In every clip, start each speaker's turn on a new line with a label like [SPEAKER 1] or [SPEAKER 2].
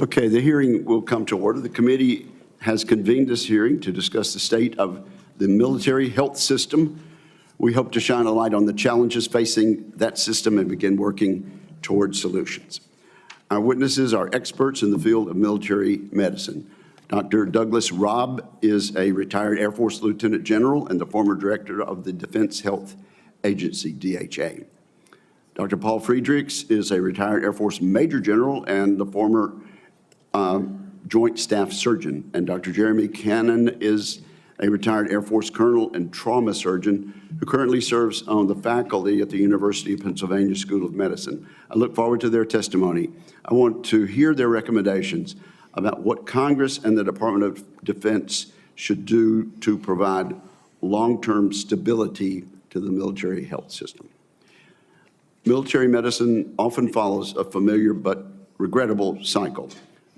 [SPEAKER 1] Okay, the hearing will come to order. The committee has convened this hearing to discuss the state of the military health system. We hope to shine a light on the challenges facing that system and begin working towards solutions. Our witnesses are experts in the field of military medicine. Dr. Douglas Robb is a retired Air Force Lieutenant General and the former director of the Defense Health Agency, DHA. Dr. Paul Friedrichs is a retired Air Force Major General and the former Joint Staff Surgeon. And Dr. Jeremy Cannon is a retired Air Force Colonel and trauma surgeon who currently serves on the faculty at the University of Pennsylvania School of Medicine. I look forward to their testimony. I want to hear their recommendations about what Congress and the Department of Defense should do to provide long-term stability to the military health system. Military medicine often follows a familiar but regrettable cycle.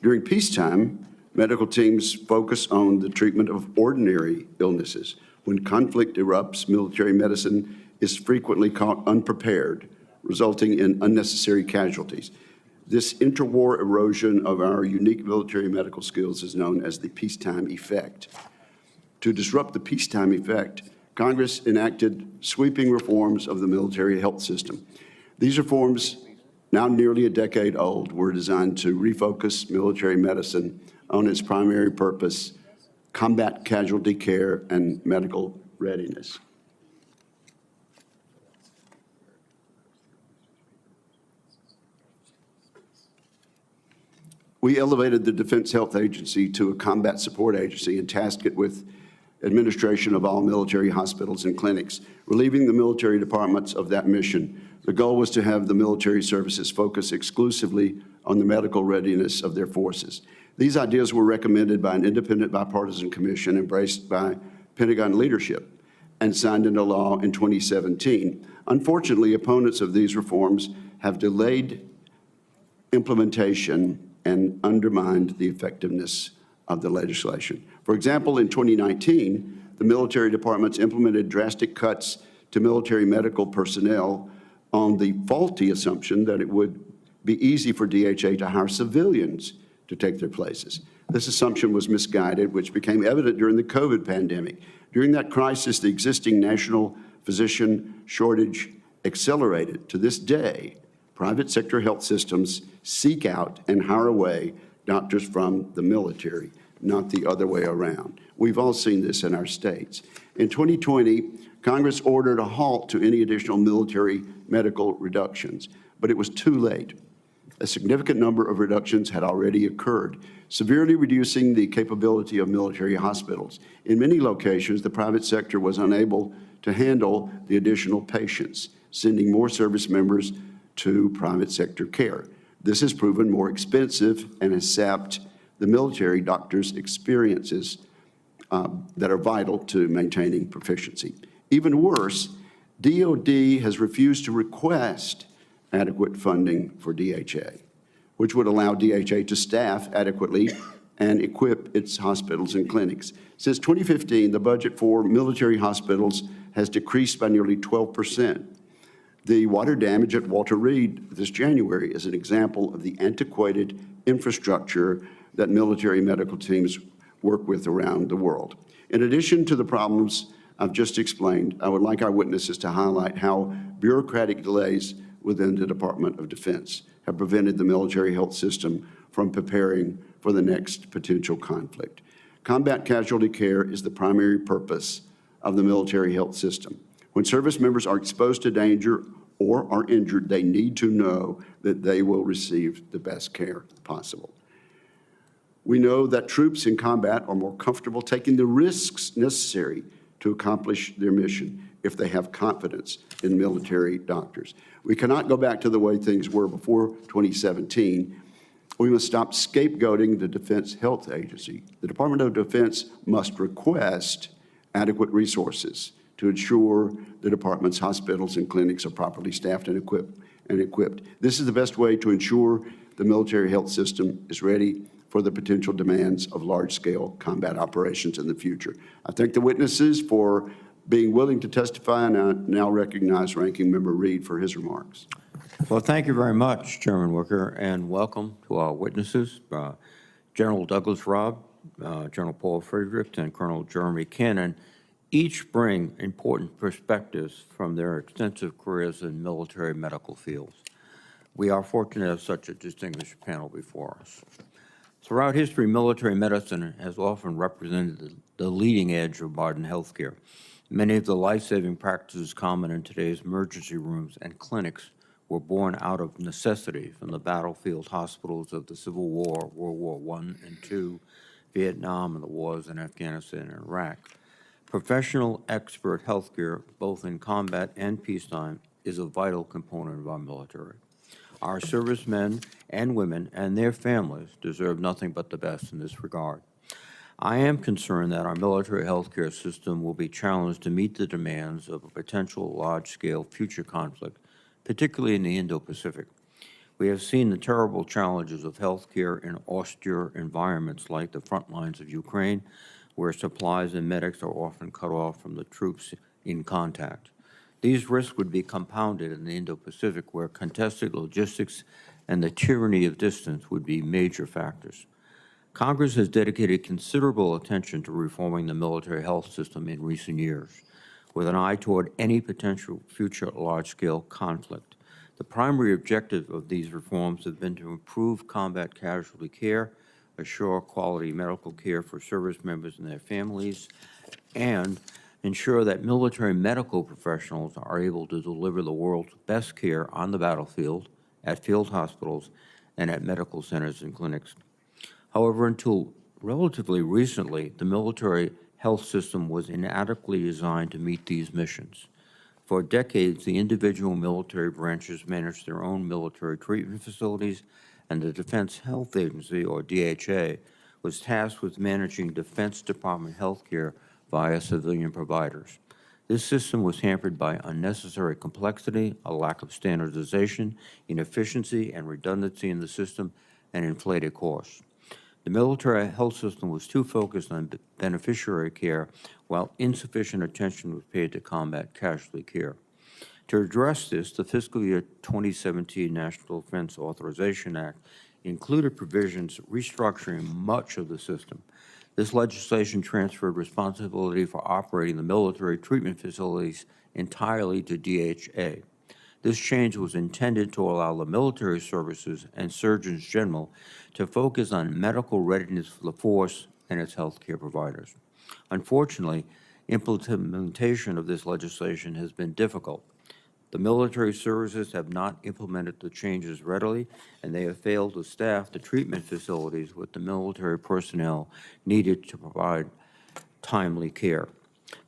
[SPEAKER 1] During peacetime, medical teams focus on the treatment of ordinary illnesses. When conflict erupts, military medicine is frequently caught unprepared, resulting in unnecessary casualties. This interwar erosion of our unique military medical skills is known as the peacetime effect. To disrupt the peacetime effect, Congress enacted sweeping reforms of the military health system. These reforms, now nearly a decade old, were designed to refocus military medicine on its primary purpose: combat casualty care and medical readiness. We elevated the Defense Health Agency to a combat support agency and tasked it with administration of all military hospitals and clinics, relieving the military departments of that mission. The goal was to have the military services focus exclusively on the medical readiness of their forces. These ideas were recommended by an independent bipartisan commission embraced by Pentagon leadership and signed into law in 2017. Unfortunately, opponents of these reforms have delayed implementation and undermined the effectiveness of the legislation. For example, in 2019, the military departments implemented drastic cuts to military medical personnel on the faulty assumption that it would be easy for DHA to hire civilians to take their places. This assumption was misguided, which became evident during the COVID pandemic. During that crisis, the existing national physician shortage accelerated. To this day, private sector health systems seek out and hire away doctors from the military, not the other way around. We've all seen this in our states. In 2020, Congress ordered a halt to any additional military medical reductions, but it was too late. A significant number of reductions had already occurred, severely reducing the capability of military hospitals. In many locations, the private sector was unable to handle the additional patients, sending more service members to private sector care. This has proven more expensive and has sapped the military doctors' experiences that are vital to maintaining proficiency. Even worse, DOD has refused to request adequate funding for DHA, which would allow DHA to staff adequately and equip its hospitals and clinics. Since 2015, the budget for military hospitals has decreased by nearly 12%. The water damage at Walter Reed this January is an example of the antiquated infrastructure that military medical teams work with around the world. In addition to the problems I've just explained, I would like our witnesses to highlight how bureaucratic delays within the Department of Defense have prevented the military health system from preparing for the next potential conflict. Combat casualty care is the primary purpose of the military health system. When service members are exposed to danger or are injured, they need to know that they will receive the best care possible. We know that troops in combat are more comfortable taking the risks necessary to accomplish their mission if they have confidence in military doctors. We cannot go back to the way things were before 2017. We must stop scapegoating the Defense Health Agency. The Department of Defense must request adequate resources to ensure the department's hospitals and clinics are properly staffed and equipped. This is the best way to ensure the military health system is ready for the potential demands of large-scale combat operations in the future. I thank the witnesses for being willing to testify, and I now recognize Ranking Member Reed for his remarks.
[SPEAKER 2] Well, thank you very much, Chairman Wicker, and welcome to our witnesses, General Douglas Robb, General Paul Friedrichs, and Colonel Jeremy Cannon. Each bring important perspectives from their extensive careers in military medical fields. We are fortunate to have such a distinguished panel before us. Throughout history, military medicine has often represented the leading edge of modern healthcare. Many of the life-saving practices common in today's emergency rooms and clinics were born out of necessity from the battlefield hospitals of the Civil War, World War I and II, Vietnam, and the wars in Afghanistan and Iraq. Professional expert healthcare, both in combat and peacetime, is a vital component of our military. Our servicemen and women and their families deserve nothing but the best in this regard. I am concerned that our military healthcare system will be challenged to meet the demands of a potential large-scale future conflict, particularly in the Indo-Pacific. We have seen the terrible challenges of healthcare in austere environments like the front lines of Ukraine, where supplies and medics are often cut off from the troops in contact. These risks would be compounded in the Indo-Pacific, where contested logistics and the tyranny of distance would be major factors. Congress has dedicated considerable attention to reforming the military health system in recent years, with an eye toward any potential future large-scale conflict. The primary objective of these reforms have been to improve combat casualty care, assure quality medical care for service members and their families, and ensure that military medical professionals are able to deliver the world's best care on the battlefield, at field hospitals, and at medical centers and clinics. However, until relatively recently, the military health system was inadequately designed to meet these missions. For decades, the individual military branches managed their own military treatment facilities, and the Defense Health Agency, or DHA, was tasked with managing Defense Department health care via civilian providers. This system was hampered by unnecessary complexity, a lack of standardization, inefficiency, and redundancy in the system, and inflated costs. The military health system was too focused on beneficiary care, while insufficient attention was paid to combat casualty care. To address this, the fiscal year 2017 National Defense Authorization Act included provisions restructuring much of the system. This legislation transferred responsibility for operating the military treatment facilities entirely to DHA. This change was intended to allow the military services and surgeons general to focus on medical readiness for the force and its healthcare providers. Unfortunately, implementation of this legislation has been difficult. The military services have not implemented the changes readily, and they have failed to staff the treatment facilities with the military personnel needed to provide timely care.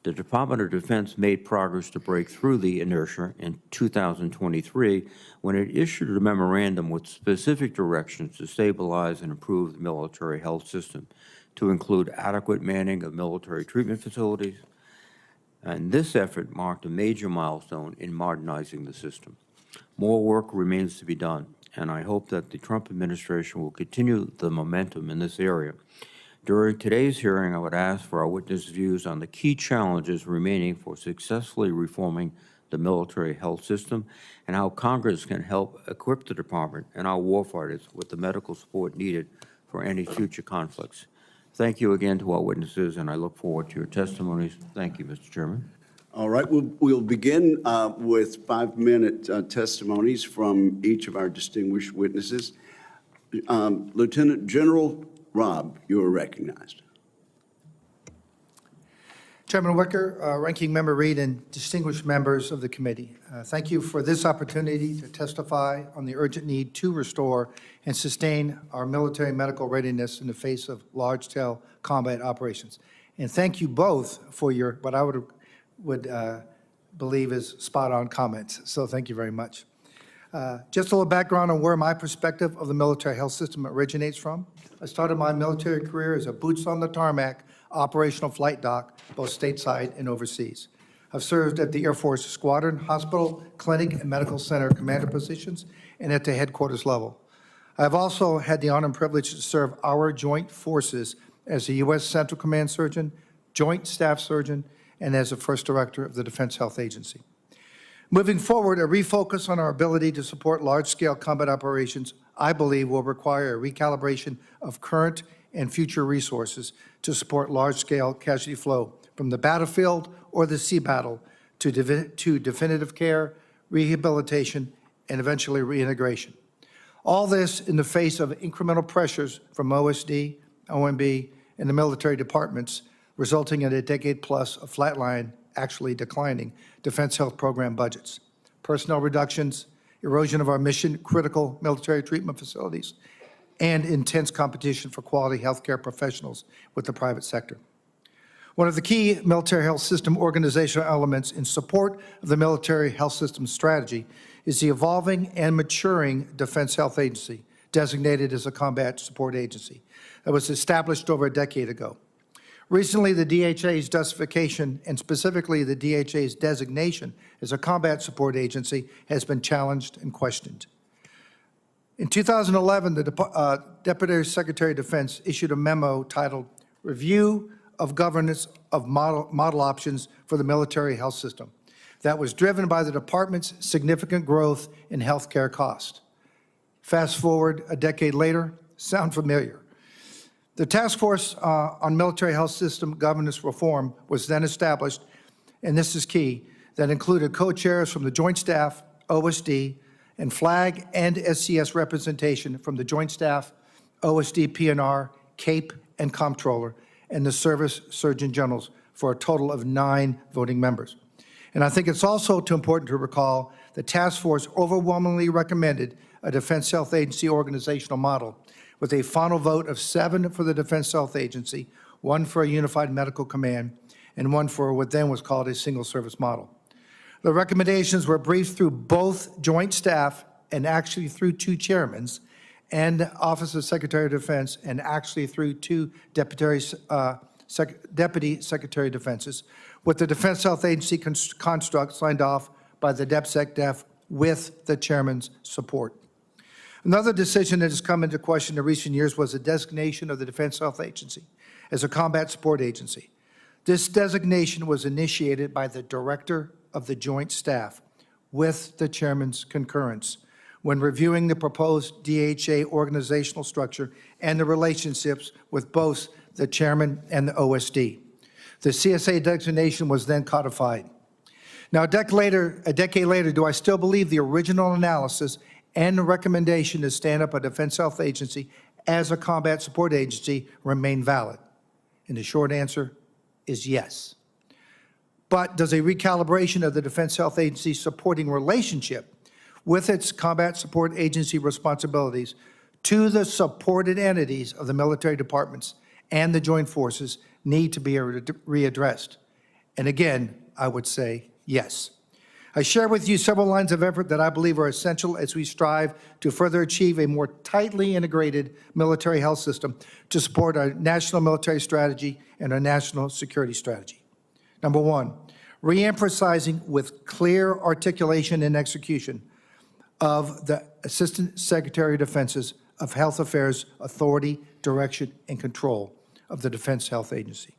[SPEAKER 2] The Department of Defense made progress to break through the inertia in 2023 when it issued a memorandum with specific directions to stabilize and improve the military health system, to include adequate manning of military treatment facilities. And this effort marked a major milestone in modernizing the system. More work remains to be done, and I hope that the Trump administration will continue the momentum in this area. During today's hearing, I would ask for our witness' views on the key challenges remaining for successfully reforming the military health system and how Congress can help equip the department and our warfighters with the medical support needed for any future conflicts. Thank you again to our witnesses, and I look forward to your testimonies. Thank you, Mr. Chairman.
[SPEAKER 1] All right, we'll begin with 5-minute testimonies from each of our distinguished witnesses. Lieutenant General Robb, you are recognized.
[SPEAKER 3] Chairman Wicker, Ranking Member Reed, and distinguished members of the committee, thank you for this opportunity to testify on the urgent need to restore and sustain our military medical readiness in the face of large-scale combat operations. And thank you both for your, what I would believe is spot-on comments. So thank you very much. Just a little background on where my perspective of the military health system originates from. I started my military career as a boots on the tarmac operational flight doc, both stateside and overseas. I've served at the Air Force Squadron, Hospital, Clinic, and Medical Center commander positions and at the headquarters level. I've also had the honor and privilege to serve our joint forces as a U.S. Central Command Surgeon, Joint Staff Surgeon, and as the first director of the Defense Health Agency. Moving forward, a refocus on our ability to support large-scale combat operations, I believe, will require a recalibration of current and future resources to support large-scale casualty flow from the battlefield or the sea battle to definitive care, rehabilitation, and eventually reintegration. All this in the face of incremental pressures from OSD, OMB, and the military departments, resulting in a decade-plus of flatline, actually declining, defense health program budgets, personnel reductions, erosion of our mission-critical military treatment facilities, and intense competition for quality healthcare professionals with the private sector. One of the key military health system organizational elements in support of the military health system strategy is the evolving and maturing Defense Health Agency, designated as a combat support agency, that was established over a decade ago. Recently, the DHA's justification, and specifically the DHA's designation as a combat support agency, has been challenged and questioned. In 2011, the Deputy Secretary of Defense issued a memo titled Review of Governance of Model Options for the Military Health System that was driven by the department's significant growth in healthcare cost. Fast forward a decade later, sound familiar? The Task Force on Military Health System Governance Reform was then established, and this is key, that included co-chairs from the Joint Staff, OSD, and FLAG and SCS representation from the Joint Staff, OSD, PNR, CAPE, and Comptroller, and the Service Surgeon Generals for a total of 9 voting members. And I think it's also too important to recall the task force overwhelmingly recommended a Defense Health Agency organizational model with a final vote of 7 for the Defense Health Agency, 1 for a unified medical command, and 1 for what then was called a single service model. The recommendations were briefed through both Joint Staff and actually through 2 chairmen, and Office of Secretary of Defense, and actually through 2 Deputy Secretary of Defenses, with the Defense Health Agency construct signed off by the DepSecDef with the chairman's support. Another decision that has come into question in recent years was the designation of the Defense Health Agency as a combat support agency. This designation was initiated by the Director of the Joint Staff with the chairman's concurrence when reviewing the proposed DHA organizational structure and the relationships with both the chairman and the OSD. The CSA designation was then codified. Now, a decade later, do I still believe the original analysis and the recommendation to stand up a Defense Health Agency as a combat support agency remain valid? And the short answer is yes. But does a recalibration of the Defense Health Agency supporting relationship with its combat support agency responsibilities to the supported entities of the military departments and the joint forces need to be readdressed? And again, I would say yes. I share with you several lines of effort that I believe are essential as we strive to further achieve a more tightly integrated military health system to support our national military strategy and our national security strategy. Number 1, reemphasizing with clear articulation and execution of the Assistant Secretary of Defense's of Health Affairs authority, direction, and control of the Defense Health Agency.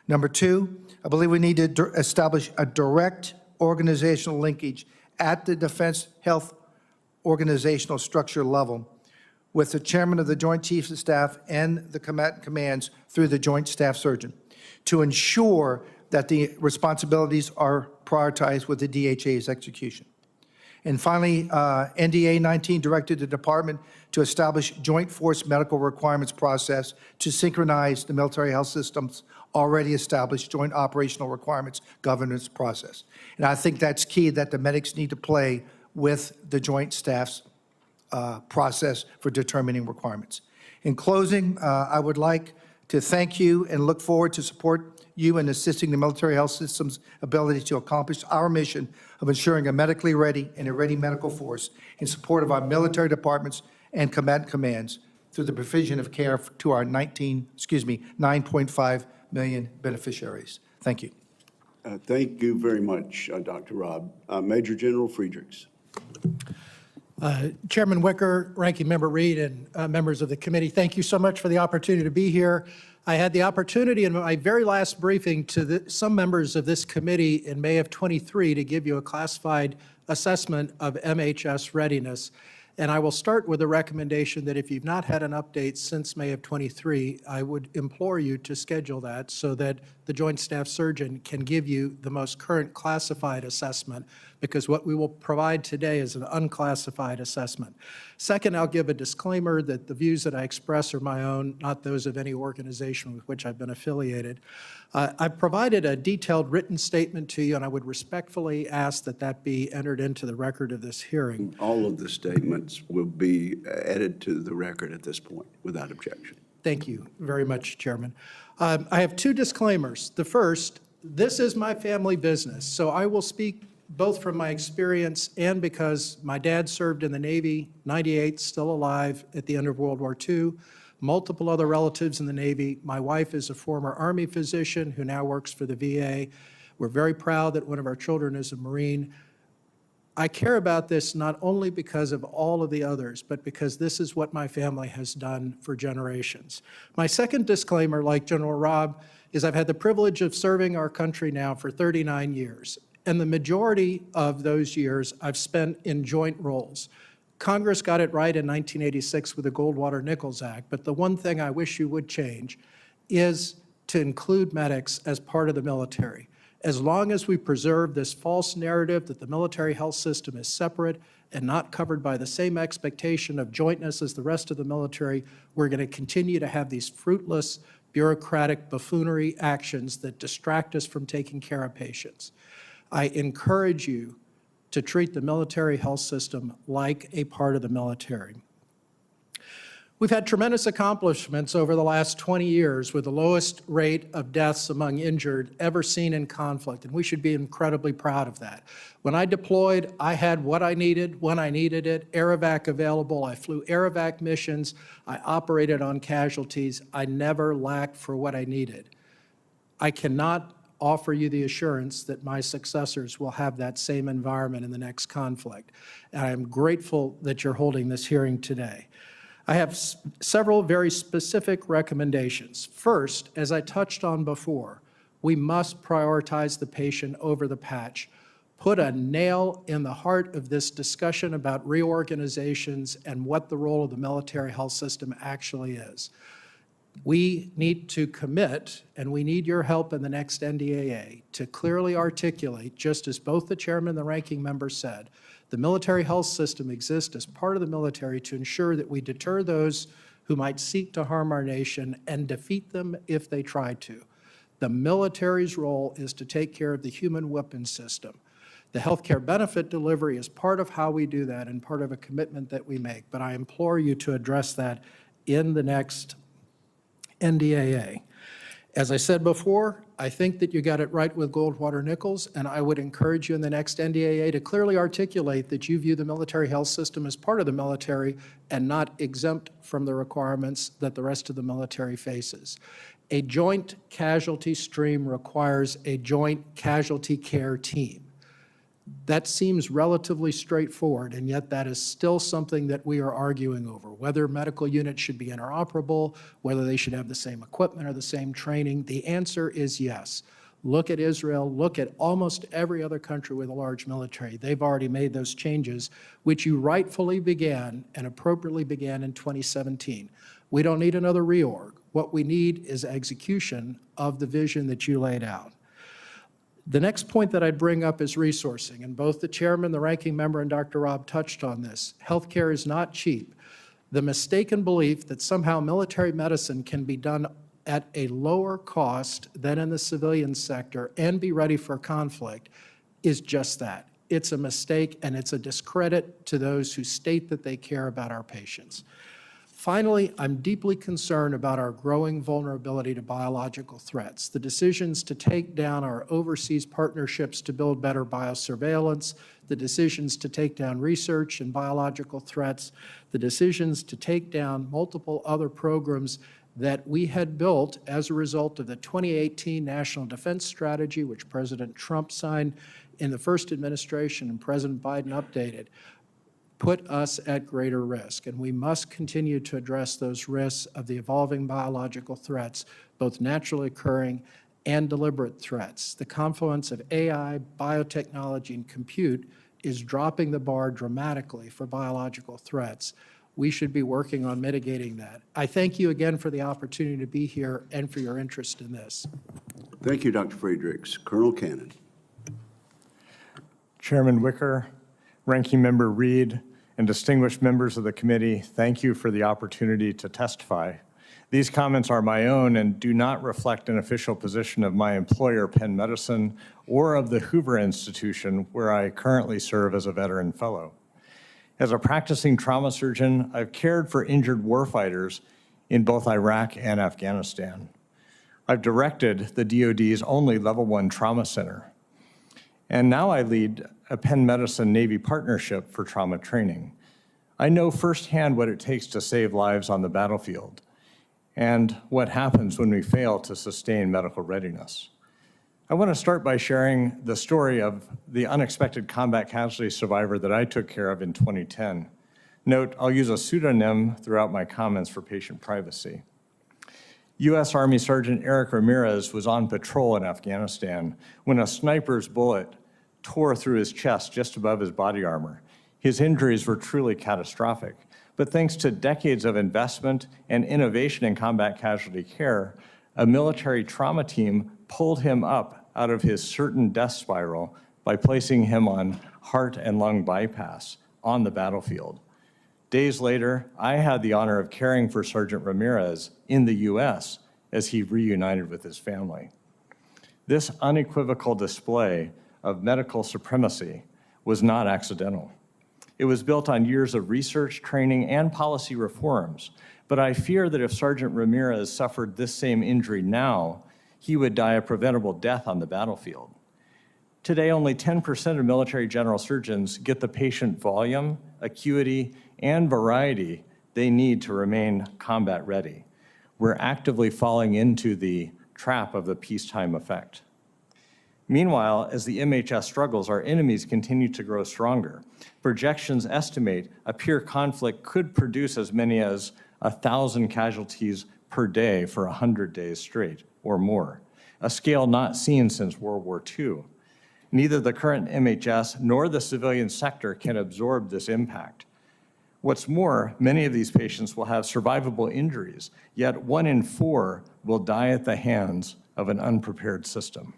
[SPEAKER 3] Number 2, I believe we need to establish a direct organizational linkage at the Defense Health organizational structure level with the chairman of the Joint Chiefs of Staff and the combatant commands through the Joint Staff Surgeon to ensure that the responsibilities are prioritized with the DHA's execution. And finally, NDA 19 directed the department to establish joint force medical requirements process to synchronize the military health system's already established joint operational requirements governance process. And I think that's key, that the medics need to play with the joint staff's process for determining requirements. In closing, I would like to thank you and look forward to support you in assisting the military health system's ability to accomplish our mission of ensuring a medically ready and a ready medical force in support of our military departments and combatant commands through the provision of care to our 9.5 million beneficiaries. Thank you.
[SPEAKER 1] Thank you very much, Dr. Robb. Major General Friedrichs.
[SPEAKER 4] Chairman Wicker, Ranking Member Reed, and members of the committee, thank you so much for the opportunity to be here. I had the opportunity in my very last briefing to some members of this committee in May of 23 to give you a classified assessment of MHS readiness. And I will start with a recommendation that if you've not had an update since May of 23, I would implore you to schedule that so that the Joint Staff Surgeon can give you the most current classified assessment, because what we will provide today is an unclassified assessment. Second, I'll give a disclaimer that the views that I express are my own, not those of any organization with which I've been affiliated. I've provided a detailed written statement to you, and I would respectfully ask that that be entered into the record of this hearing.
[SPEAKER 1] All of the statements will be added to the record at this point without objection.
[SPEAKER 4] Thank you very much, Chairman. I have two disclaimers. The first, this is my family business, so I will speak both from my experience and because my dad served in the Navy, 98, still alive at the end of World War II, multiple other relatives in the Navy. My wife is a former Army physician who now works for the VA. We're very proud that one of our children is a Marine. I care about this not only because of all of the others, but because this is what my family has done for generations. My second disclaimer, like General Robb, is I've had the privilege of serving our country now for 39 years. And the majority of those years I've spent in joint roles. Congress got it right in 1986 with the Goldwater-Nichols Act, but the one thing I wish you would change is to include medics as part of the military. As long as we preserve this false narrative that the military health system is separate and not covered by the same expectation of jointness as the rest of the military, we're going to continue to have these fruitless, bureaucratic buffoonery actions that distract us from taking care of patients. I encourage you to treat the military health system like a part of the military. We've had tremendous accomplishments over the last 20 years with the lowest rate of deaths among injured ever seen in conflict, and we should be incredibly proud of that. When I deployed, I had what I needed when I needed it, Air-Evac available. I flew Air-Evac missions. I operated on casualties. I never lacked for what I needed. I cannot offer you the assurance that my successors will have that same environment in the next conflict. And I am grateful that you're holding this hearing today. I have several very specific recommendations. First, as I touched on before, we must prioritize the patient over the patch. Put a nail in the heart of this discussion about reorganizations and what the role of the military health system actually is. We need to commit, and we need your help in the next NDAA, to clearly articulate, just as both the chairman and the ranking member said, the military health system exists as part of the military to ensure that we deter those who might seek to harm our nation and defeat them if they try to. The military's role is to take care of the human weapon system. The healthcare benefit delivery is part of how we do that and part of a commitment that we make, but I implore you to address that in the next NDAA. As I said before, I think that you got it right with Goldwater-Nichols, and I would encourage you in the next NDAA to clearly articulate that you view the military health system as part of the military and not exempt from the requirements that the rest of the military faces. A joint casualty stream requires a joint casualty care team. That seems relatively straightforward, and yet that is still something that we are arguing over, whether medical units should be interoperable, whether they should have the same equipment or the same training. The answer is yes. Look at Israel, look at almost every other country with a large military. They've already made those changes, which you rightfully began and appropriately began in 2017. We don't need another reorg. What we need is execution of the vision that you laid out. The next point that I'd bring up is resourcing, and both the chairman, the ranking member, and Dr. Robb touched on this. Healthcare is not cheap. The mistaken belief that somehow military medicine can be done at a lower cost than in the civilian sector and be ready for conflict is just that. It's a mistake, and it's a discredit to those who state that they care about our patients. Finally, I'm deeply concerned about our growing vulnerability to biological threats. The decisions to take down our overseas partnerships to build better biosurveillance, the decisions to take down research in biological threats, the decisions to take down multiple other programs that we had built as a result of the 2018 National Defense Strategy, which President Trump signed in the first administration and President Biden updated. put us at greater risk, and we must continue to address those risks of the evolving biological threats, both naturally occurring and deliberate threats. The confluence of AI, biotechnology, and compute is dropping the bar dramatically for biological threats. We should be working on mitigating that. I thank you again for the opportunity to be here and for your interest in this.
[SPEAKER 1] Thank you, Dr. Friedrichs. Colonel Cannon.
[SPEAKER 5] Chairman Wicker, Ranking Member Reed, and distinguished members of the committee, thank you for the opportunity to testify. These comments are my own and do not reflect an official position of my employer, Penn Medicine, or of the Hoover Institution, where I currently serve as a veteran fellow. As a practicing trauma surgeon, I've cared for injured warfighters in both Iraq and Afghanistan. I've directed the DoD's only Level 1 trauma center. And now I lead a Penn Medicine Navy partnership for trauma training. I know firsthand what it takes to save lives on the battlefield and what happens when we fail to sustain medical readiness. I want to start by sharing the story of the unexpected combat casualty survivor that I took care of in 2010. Note, I'll use a pseudonym throughout my comments for patient privacy. U.S. Army Sergeant Eric Ramirez was on patrol in Afghanistan when a sniper's bullet tore through his chest just above his body armor. His injuries were truly catastrophic, but thanks to decades of investment and innovation in combat casualty care, a military trauma team pulled him up out of his certain death spiral by placing him on heart and lung bypass on the battlefield. Days later, I had the honor of caring for Sergeant Ramirez in the U.S. as he reunited with his family. This unequivocal display of medical supremacy was not accidental. It was built on years of research, training, and policy reforms, but I fear that if Sergeant Ramirez suffered this same injury now, he would die a preventable death on the battlefield. Today, only 10% of military general surgeons get the patient volume, acuity, and variety they need to remain combat ready. We're actively falling into the trap of the peacetime effect. Meanwhile, as the MHS struggles, our enemies continue to grow stronger. Projections estimate a peer conflict could produce as many as 1,000 casualties per day for 100 days straight or more, a scale not seen since World War II. Neither the current MHS nor the civilian sector can absorb this impact. What's more, many of these patients will have survivable injuries, yet 1 in 4 will die at the hands of an unprepared system.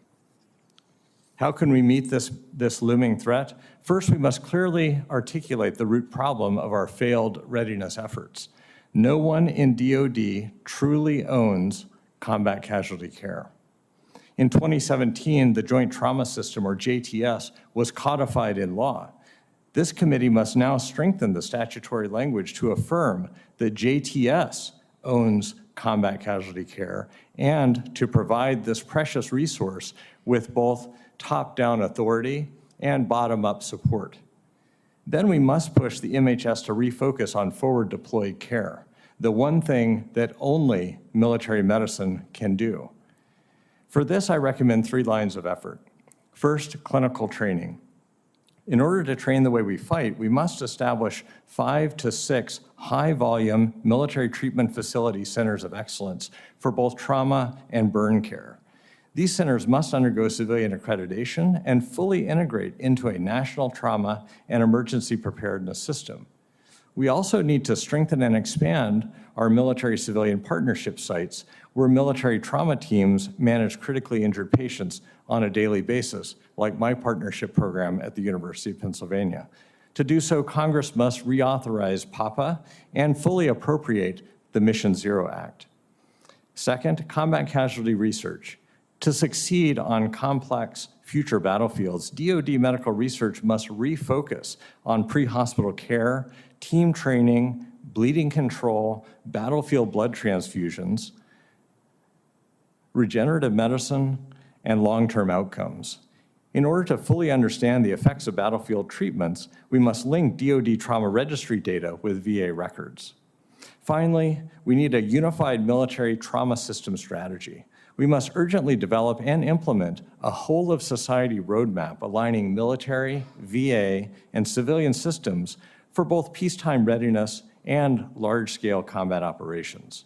[SPEAKER 5] How can we meet this looming threat? First, we must clearly articulate the root problem of our failed readiness efforts. No one in DoD truly owns combat casualty care. In 2017, the Joint Trauma System, or JTS, was codified in law. This committee must now strengthen the statutory language to affirm that JTS owns combat casualty care and to provide this precious resource with both top-down authority and bottom-up support. Then we must push the MHS to refocus on forward-deployed care, the one thing that only military medicine can do. For this, I recommend 3 lines of effort. First, clinical training. In order to train the way we fight, we must establish 5 to 6 high-volume military treatment facility centers of excellence for both trauma and burn care. These centers must undergo civilian accreditation and fully integrate into a national trauma and emergency preparedness system. We also need to strengthen and expand our military-civilian partnership sites where military trauma teams manage critically injured patients on a daily basis, like my partnership program at the University of Pennsylvania. To do so, Congress must reauthorize PAPA and fully appropriate the Mission Zero Act. Second, combat casualty research. To succeed on complex future battlefields, DoD medical research must refocus on pre-hospital care, team training, bleeding control, battlefield blood transfusions, regenerative medicine, and long-term outcomes. In order to fully understand the effects of battlefield treatments, we must link DoD trauma registry data with VA records. Finally, we need a unified military trauma system strategy. We must urgently develop and implement a whole-of-society roadmap aligning military, VA, and civilian systems for both peacetime readiness and large-scale combat operations.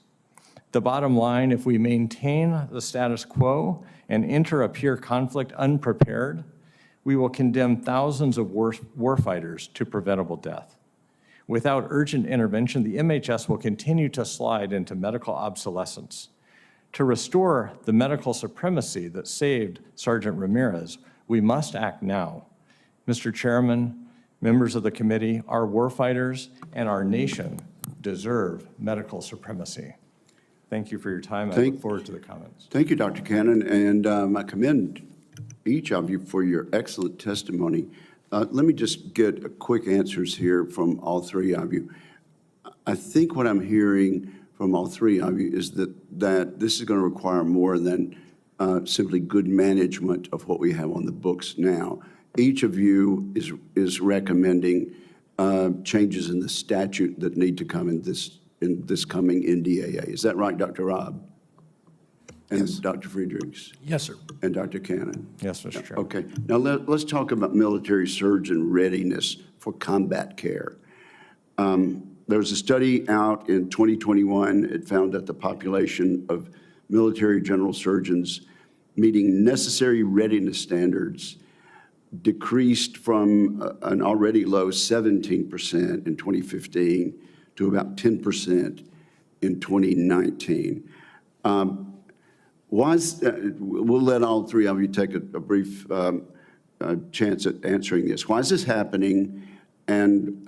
[SPEAKER 5] The bottom line, if we maintain the status quo and enter a peer conflict unprepared, we will condemn thousands of warfighters to preventable death. Without urgent intervention, the MHS will continue to slide into medical obsolescence. To restore the medical supremacy that saved Sergeant Ramirez, we must act now. Mr. Chairman, members of the committee, our warfighters and our nation deserve medical supremacy. Thank you for your time. I look forward to the comments.
[SPEAKER 1] Thank you, Dr. Cannon, and I commend each of you for your excellent testimony. Let me just get quick answers here from all three of you. I think what I'm hearing from all three of you is that this is going to require more than simply good management of what we have on the books now. Each of you is recommending changes in the statute that need to come in this coming NDAA. Is that right, Dr. Robb? And yes. Dr. Friedrichs?
[SPEAKER 4] Yes, sir.
[SPEAKER 1] And Dr. Cannon?
[SPEAKER 5] Yes, Mr. Chairman.
[SPEAKER 1] Okay. Now let's talk about military surgeon readiness for combat care. There was a study out in 2021. It found that the population of military general surgeons meeting necessary readiness standards decreased from an already low 17% in 2015 to about 10% in 2019. We'll let all three of you take a brief chance at answering this. Why is this happening, and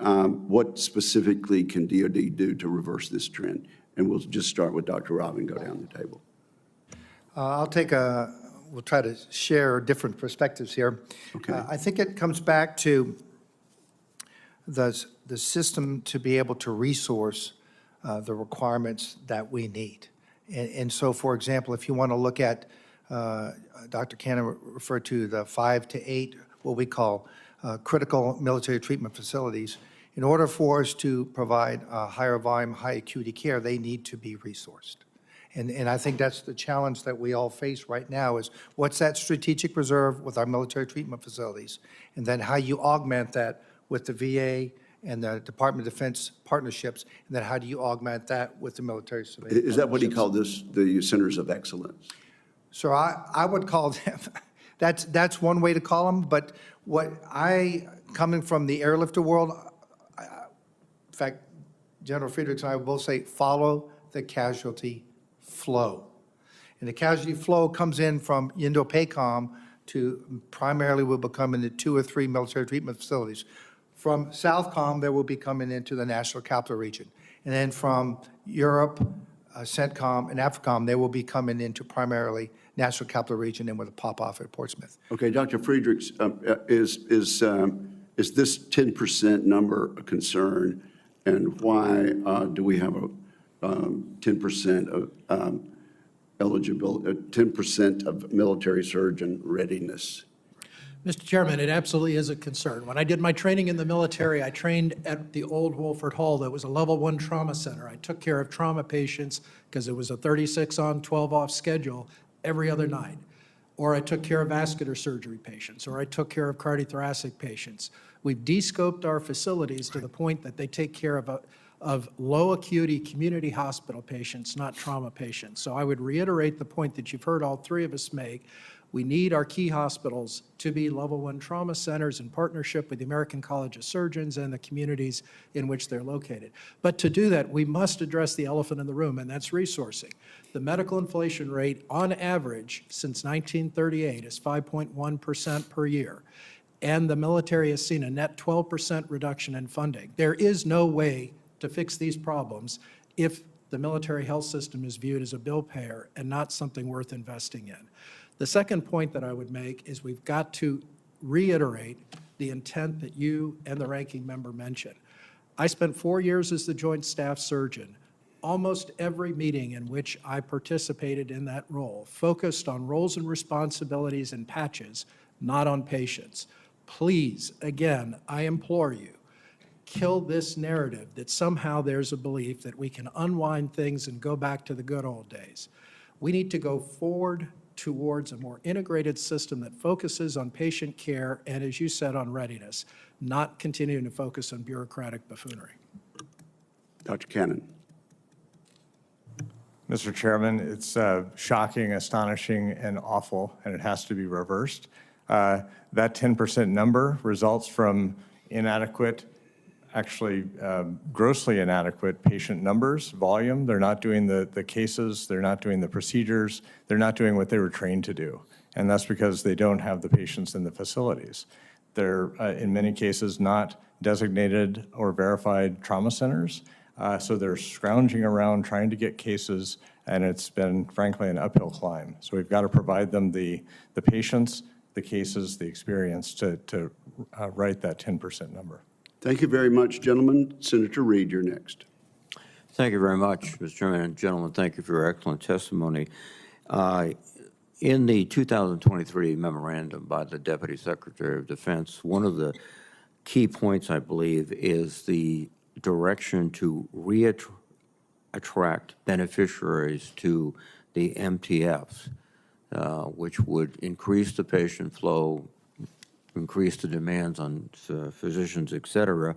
[SPEAKER 1] what specifically can DoD do to reverse this trend? And we'll just start with Dr. Robb and go down the table.
[SPEAKER 3] We'll try to share different perspectives here.
[SPEAKER 1] Okay.
[SPEAKER 3] I think it comes back to the system to be able to resource the requirements that we need. And so, for example, if you want to look at, Dr. Cannon referred to the 5 to 8, what we call critical military treatment facilities. In order for us to provide higher volume, high acuity care, they need to be resourced. And I think that's the challenge that we all face right now is what's that strategic reserve with our military treatment facilities? And then how you augment that with the VA and the Department of Defense partnerships, and then how do you augment that with the military civilian
[SPEAKER 1] Is that what he called this, the centers of excellence?
[SPEAKER 3] So I would call them, that's one way to call them, but what coming from the airlifter world, in fact, General Friedrichs and I will both say, follow the casualty flow. And the casualty flow comes in from Indo-PACOM to primarily will become into 2 or 3 military treatment facilities. From Southcom, they will be coming into the National Capital Region. And then from Europe, CENTCOM, and AFRICOM, they will be coming into primarily National Capital Region and with a pop-off at Portsmouth.
[SPEAKER 1] Okay, Dr. Friedrichs, is this 10% number a concern, and why do we have a 10% of eligibility, 10% of military surgeon readiness?
[SPEAKER 4] Mr. Chairman, it absolutely is a concern. When I did my training in the military, I trained at the old Wolford Hall that was a level 1 trauma center. I took care of trauma patients because it was a 36 on, 12 off schedule every other night. Or I took care of vascular surgery patients, or I took care of cardiothoracic patients. We've de-scoped our facilities to the point that they take care of low acuity community hospital patients, not trauma patients. So I would reiterate the point that you've heard all three of us make. We need our key hospitals to be level 1 trauma centers in partnership with the American College of Surgeons and the communities in which they're located. But to do that, we must address the elephant in the room, and that's resourcing. The medical inflation rate on average since 1938 is 5.1% per year, and the military has seen a net 12% reduction in funding. There is no way to fix these problems if the military health system is viewed as a bill payer and not something worth investing in. The second point that I would make is we've got to reiterate the intent that you and the ranking member mentioned. I spent 4 years as the Joint Staff Surgeon. Almost every meeting in which I participated in that role focused on roles and responsibilities and patches, not on patients. Please, again, I implore you, kill this narrative that somehow there's a belief that we can unwind things and go back to the good old days. We need to go forward towards a more integrated system that focuses on patient care and, as you said, on readiness. not continuing to focus on bureaucratic buffoonery.
[SPEAKER 1] Dr. Cannon.
[SPEAKER 5] Mr. Chairman, it's shocking, astonishing, and awful, and it has to be reversed. That 10% number results from inadequate, actually grossly inadequate patient numbers, volume. They're not doing the cases, they're not doing the procedures, they're not doing what they were trained to do. And that's because they don't have the patients in the facilities. They're, in many cases, not designated or verified trauma centers. So they're scrounging around trying to get cases, and it's been, frankly, an uphill climb. So we've got to provide them the patients, the cases, the experience to write that 10% number.
[SPEAKER 1] Thank you very much, gentlemen. Senator Reed, you're next.
[SPEAKER 2] Thank you very much, Mr. Chairman. And gentlemen, thank you for your excellent testimony. In the 2023 memorandum by the Deputy Secretary of Defense, one of the key points, I believe, is the direction to attract beneficiaries to the MTFs, which would increase the patient flow, increase the demands on physicians, et cetera,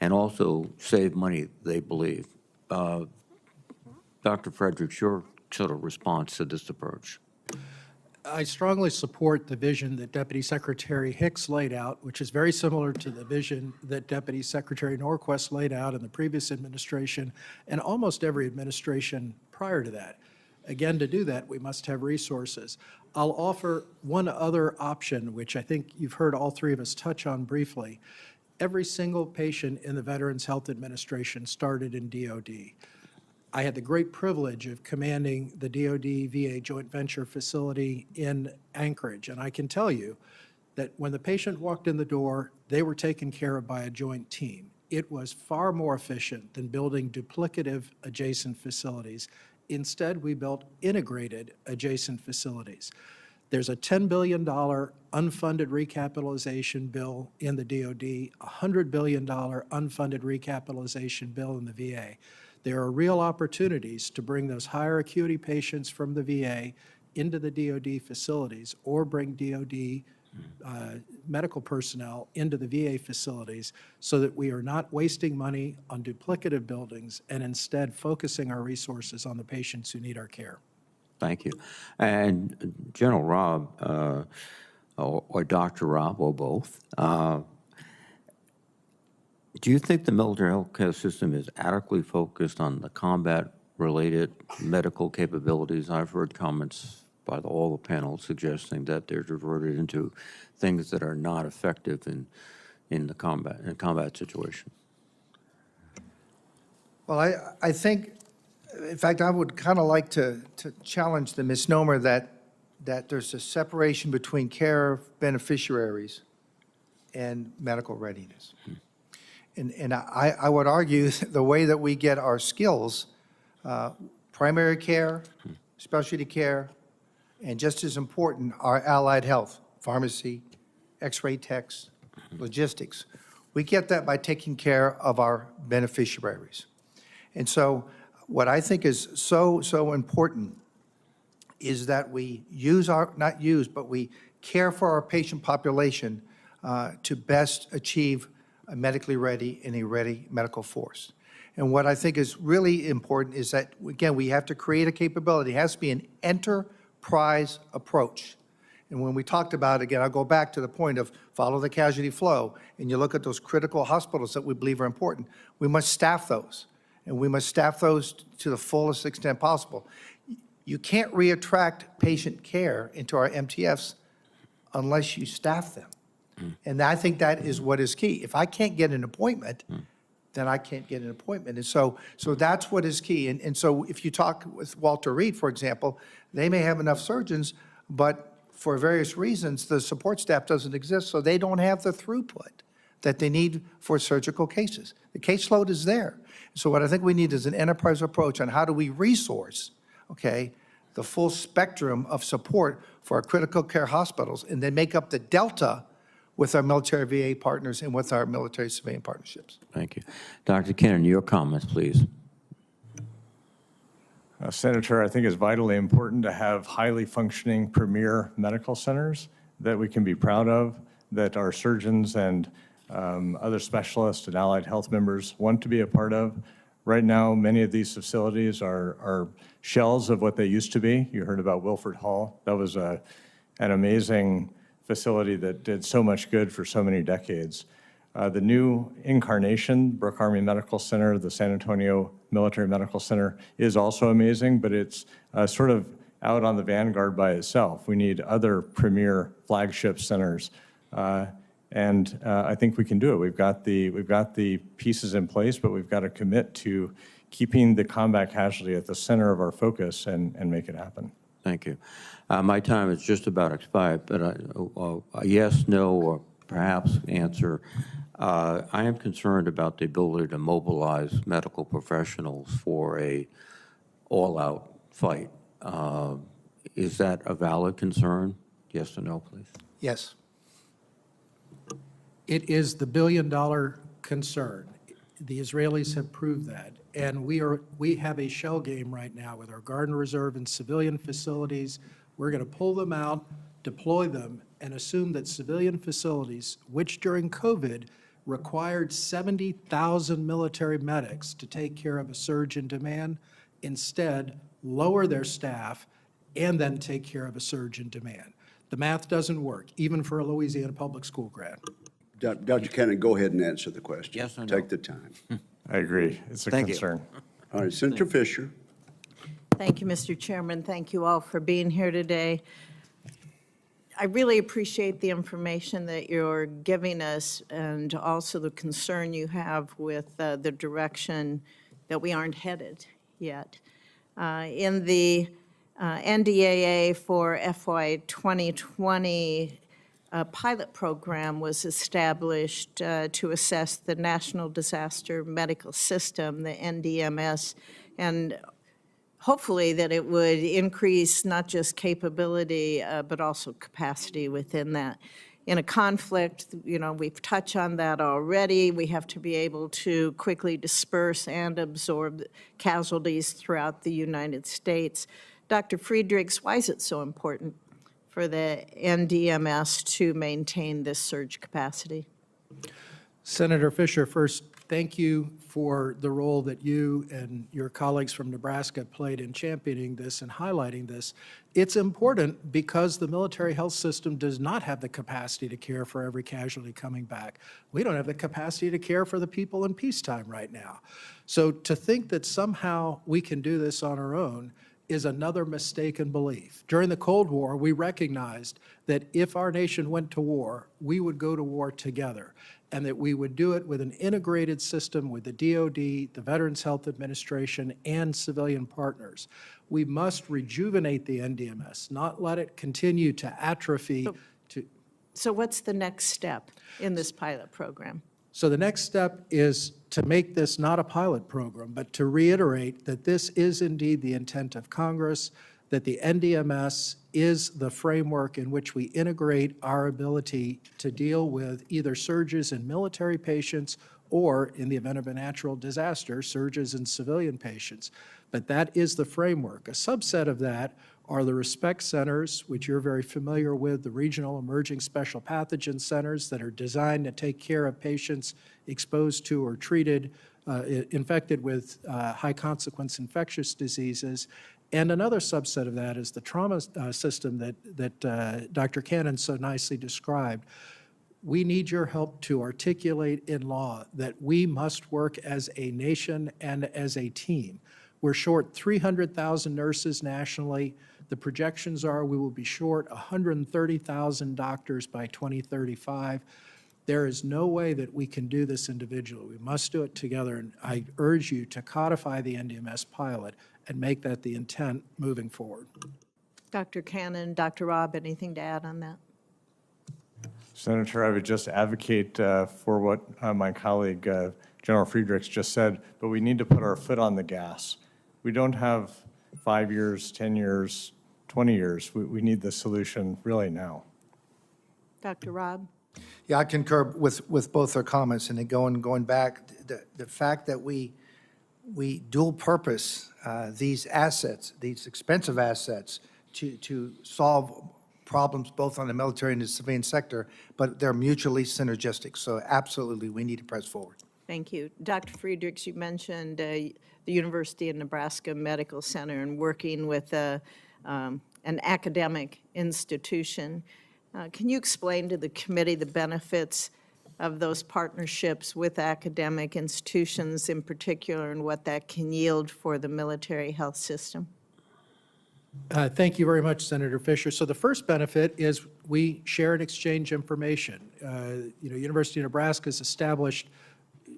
[SPEAKER 2] and also save money, they believe. Dr. Friedrichs, your sort of response to this approach?
[SPEAKER 4] I strongly support the vision that Deputy Secretary Hicks laid out, which is very similar to the vision that Deputy Secretary Norquist laid out in the previous administration and almost every administration prior to that. Again, to do that, we must have resources. I'll offer one other option, which I think you've heard all three of us touch on briefly. Every single patient in the Veterans Health Administration started in DOD. I had the great privilege of commanding the DoD-VA joint venture facility in Anchorage, and I can tell you that when the patient walked in the door, they were taken care of by a joint team. It was far more efficient than building duplicative adjacent facilities. Instead, we built integrated adjacent facilities. There's a $10 billion unfunded recapitalization bill in the DoD, a $100 billion unfunded recapitalization bill in the VA. There are real opportunities to bring those higher acuity patients from the VA into the DoD facilities or bring DoD medical personnel into the VA facilities so that we are not wasting money on duplicative buildings and instead focusing our resources on the patients who need our care.
[SPEAKER 2] Thank you. And General Robb, or Dr. Robb, or both, do you think the military healthcare system is adequately focused on the combat-related medical capabilities? I've heard comments by all the panel suggesting that they're diverted into things that are not effective in the combat situation.
[SPEAKER 3] Well, I think, in fact, I would kind of like to challenge the misnomer that there's a separation between care beneficiaries and medical readiness. And I would argue the way that we get our skills, primary care, specialty care, and just as important, our allied health, pharmacy, x-ray techs, logistics. We get that by taking care of our beneficiaries. And so what I think is so important is that we but we care for our patient population to best achieve a medically ready and a ready medical force. And what I think is really important is that, again, we have to create a capability. It has to be an enterprise approach. And when we talked about, again, I'll go back to the point of follow the casualty flow, and you look at those critical hospitals that we believe are important, we must staff those. And we must staff those to the fullest extent possible. You can't reattract patient care into our MTFs unless you staff them. And I think that is what is key. If I can't get an appointment, then I can't get an appointment. And so that's what is key. And so if you talk with Walter Reed, for example, they may have enough surgeons, but for various reasons, the support staff doesn't exist, so they don't have the throughput that they need for surgical cases. The caseload is there. So what I think we need is an enterprise approach on how do we resource, okay, the full spectrum of support for our critical care hospitals, and then make up the delta with our military VA partners and with our military civilian partnerships.
[SPEAKER 2] Thank you. Dr. Cannon, your comments, please.
[SPEAKER 5] Senator, I think it's vitally important to have highly functioning premier medical centers that we can be proud of, that our surgeons and other specialists and allied health members want to be a part of. Right now, many of these facilities are shells of what they used to be. You heard about Wilford Hall. That was an amazing facility that did so much good for so many decades. The new incarnation, Brooke Army Medical Center, the San Antonio Military Medical Center, is also amazing, but it's sort of out on the vanguard by itself. We need other premier flagship centers. And I think we can do it. We've got the pieces in place, but we've got to commit to keeping the combat casualty at the center of our focus and make it happen.
[SPEAKER 2] Thank you. My time is just about expired, but a yes, no, or perhaps answer. I am concerned about the ability to mobilize medical professionals for a all-out fight. Is that a valid concern? Yes or no, please?
[SPEAKER 3] Yes.
[SPEAKER 4] It is the billion-dollar concern. The Israelis have proved that. And we have a shell game right now with our Guard and Reserve and civilian facilities. We're going to pull them out, deploy them, and assume that civilian facilities, which during COVID required 70,000 military medics to take care of a surge in demand, instead lower their staff and then take care of a surge in demand. The math doesn't work, even for a Louisiana public school grad.
[SPEAKER 1] Dr. Cannon, go ahead and answer the question.
[SPEAKER 2] Yes or no?
[SPEAKER 1] Take the time.
[SPEAKER 5] I agree. It's a
[SPEAKER 2] Thank you.
[SPEAKER 5] concern.
[SPEAKER 1] All right, Senator Fisher.
[SPEAKER 6] Thank you, Mr. Chairman. Thank you all for being here today. I really appreciate the information that you're giving us and also the concern you have with the direction that we aren't headed yet. In the NDAA for FY 2020, a pilot program was established to assess the National Disaster Medical System, the NDMS, and hopefully that it would increase not just capability, but also capacity within that. In a conflict, you know, we've touched on that already. We have to be able to quickly disperse and absorb casualties throughout the United States. Dr. Friedrichs, why is it so important for the NDMS to maintain this surge capacity?
[SPEAKER 4] Senator Fisher, first, thank you for the role that you and your colleagues from Nebraska played in championing this and highlighting this. It's important because the military health system does not have the capacity to care for every casualty coming back. We don't have the capacity to care for the people in peacetime right now. So to think that somehow we can do this on our own is another mistaken belief. During the Cold War, we recognized that if our nation went to war, we would go to war together, and that we would do it with an integrated system with the DoD, the Veterans Health Administration, and civilian partners. We must rejuvenate the NDMS, not let it continue to atrophy.
[SPEAKER 6] So what's the next step in this pilot program?
[SPEAKER 4] So the next step is to make this not a pilot program, but to reiterate that this is indeed the intent of Congress, that the NDMS is the framework in which we integrate our ability to deal with either surges in military patients or, in the event of a natural disaster, surges in civilian patients. But that is the framework. A subset of that are the RESPECT centers, which you're very familiar with, the regional emerging special pathogen centers that are designed to take care of patients exposed to or treated, infected with high consequence infectious diseases. And another subset of that is the trauma system that Dr. Cannon so nicely described. We need your help to articulate in law that we must work as a nation and as a team. We're short 300,000 nurses nationally. The projections are we will be short 130,000 doctors by 2035. There is no way that we can do this individually. We must do it together, and I urge you to codify the NDMS pilot and make that the intent moving forward.
[SPEAKER 6] Dr. Cannon, Dr. Robb, anything to add on that?
[SPEAKER 5] Senator, I would just advocate for what my colleague, General Friedrichs, just said, but we need to put our foot on the gas. We don't have 5 years, 10 years, 20 years. We need the solution really now.
[SPEAKER 6] Dr. Robb?
[SPEAKER 3] Yeah, I concur with both their comments, and going back, the fact that we dual purpose these assets, these expensive assets, to solve problems both on the military and the civilian sector, but they're mutually synergistic. So absolutely, we need to press forward.
[SPEAKER 6] Thank you. Dr. Friedrichs, you mentioned the University of Nebraska Medical Center and working with an academic institution. Can you explain to the committee the benefits of those partnerships with academic institutions in particular and what that can yield for the military health system?
[SPEAKER 4] Thank you very much, Senator Fisher. So the first benefit is we share and exchange information. University of Nebraska has established,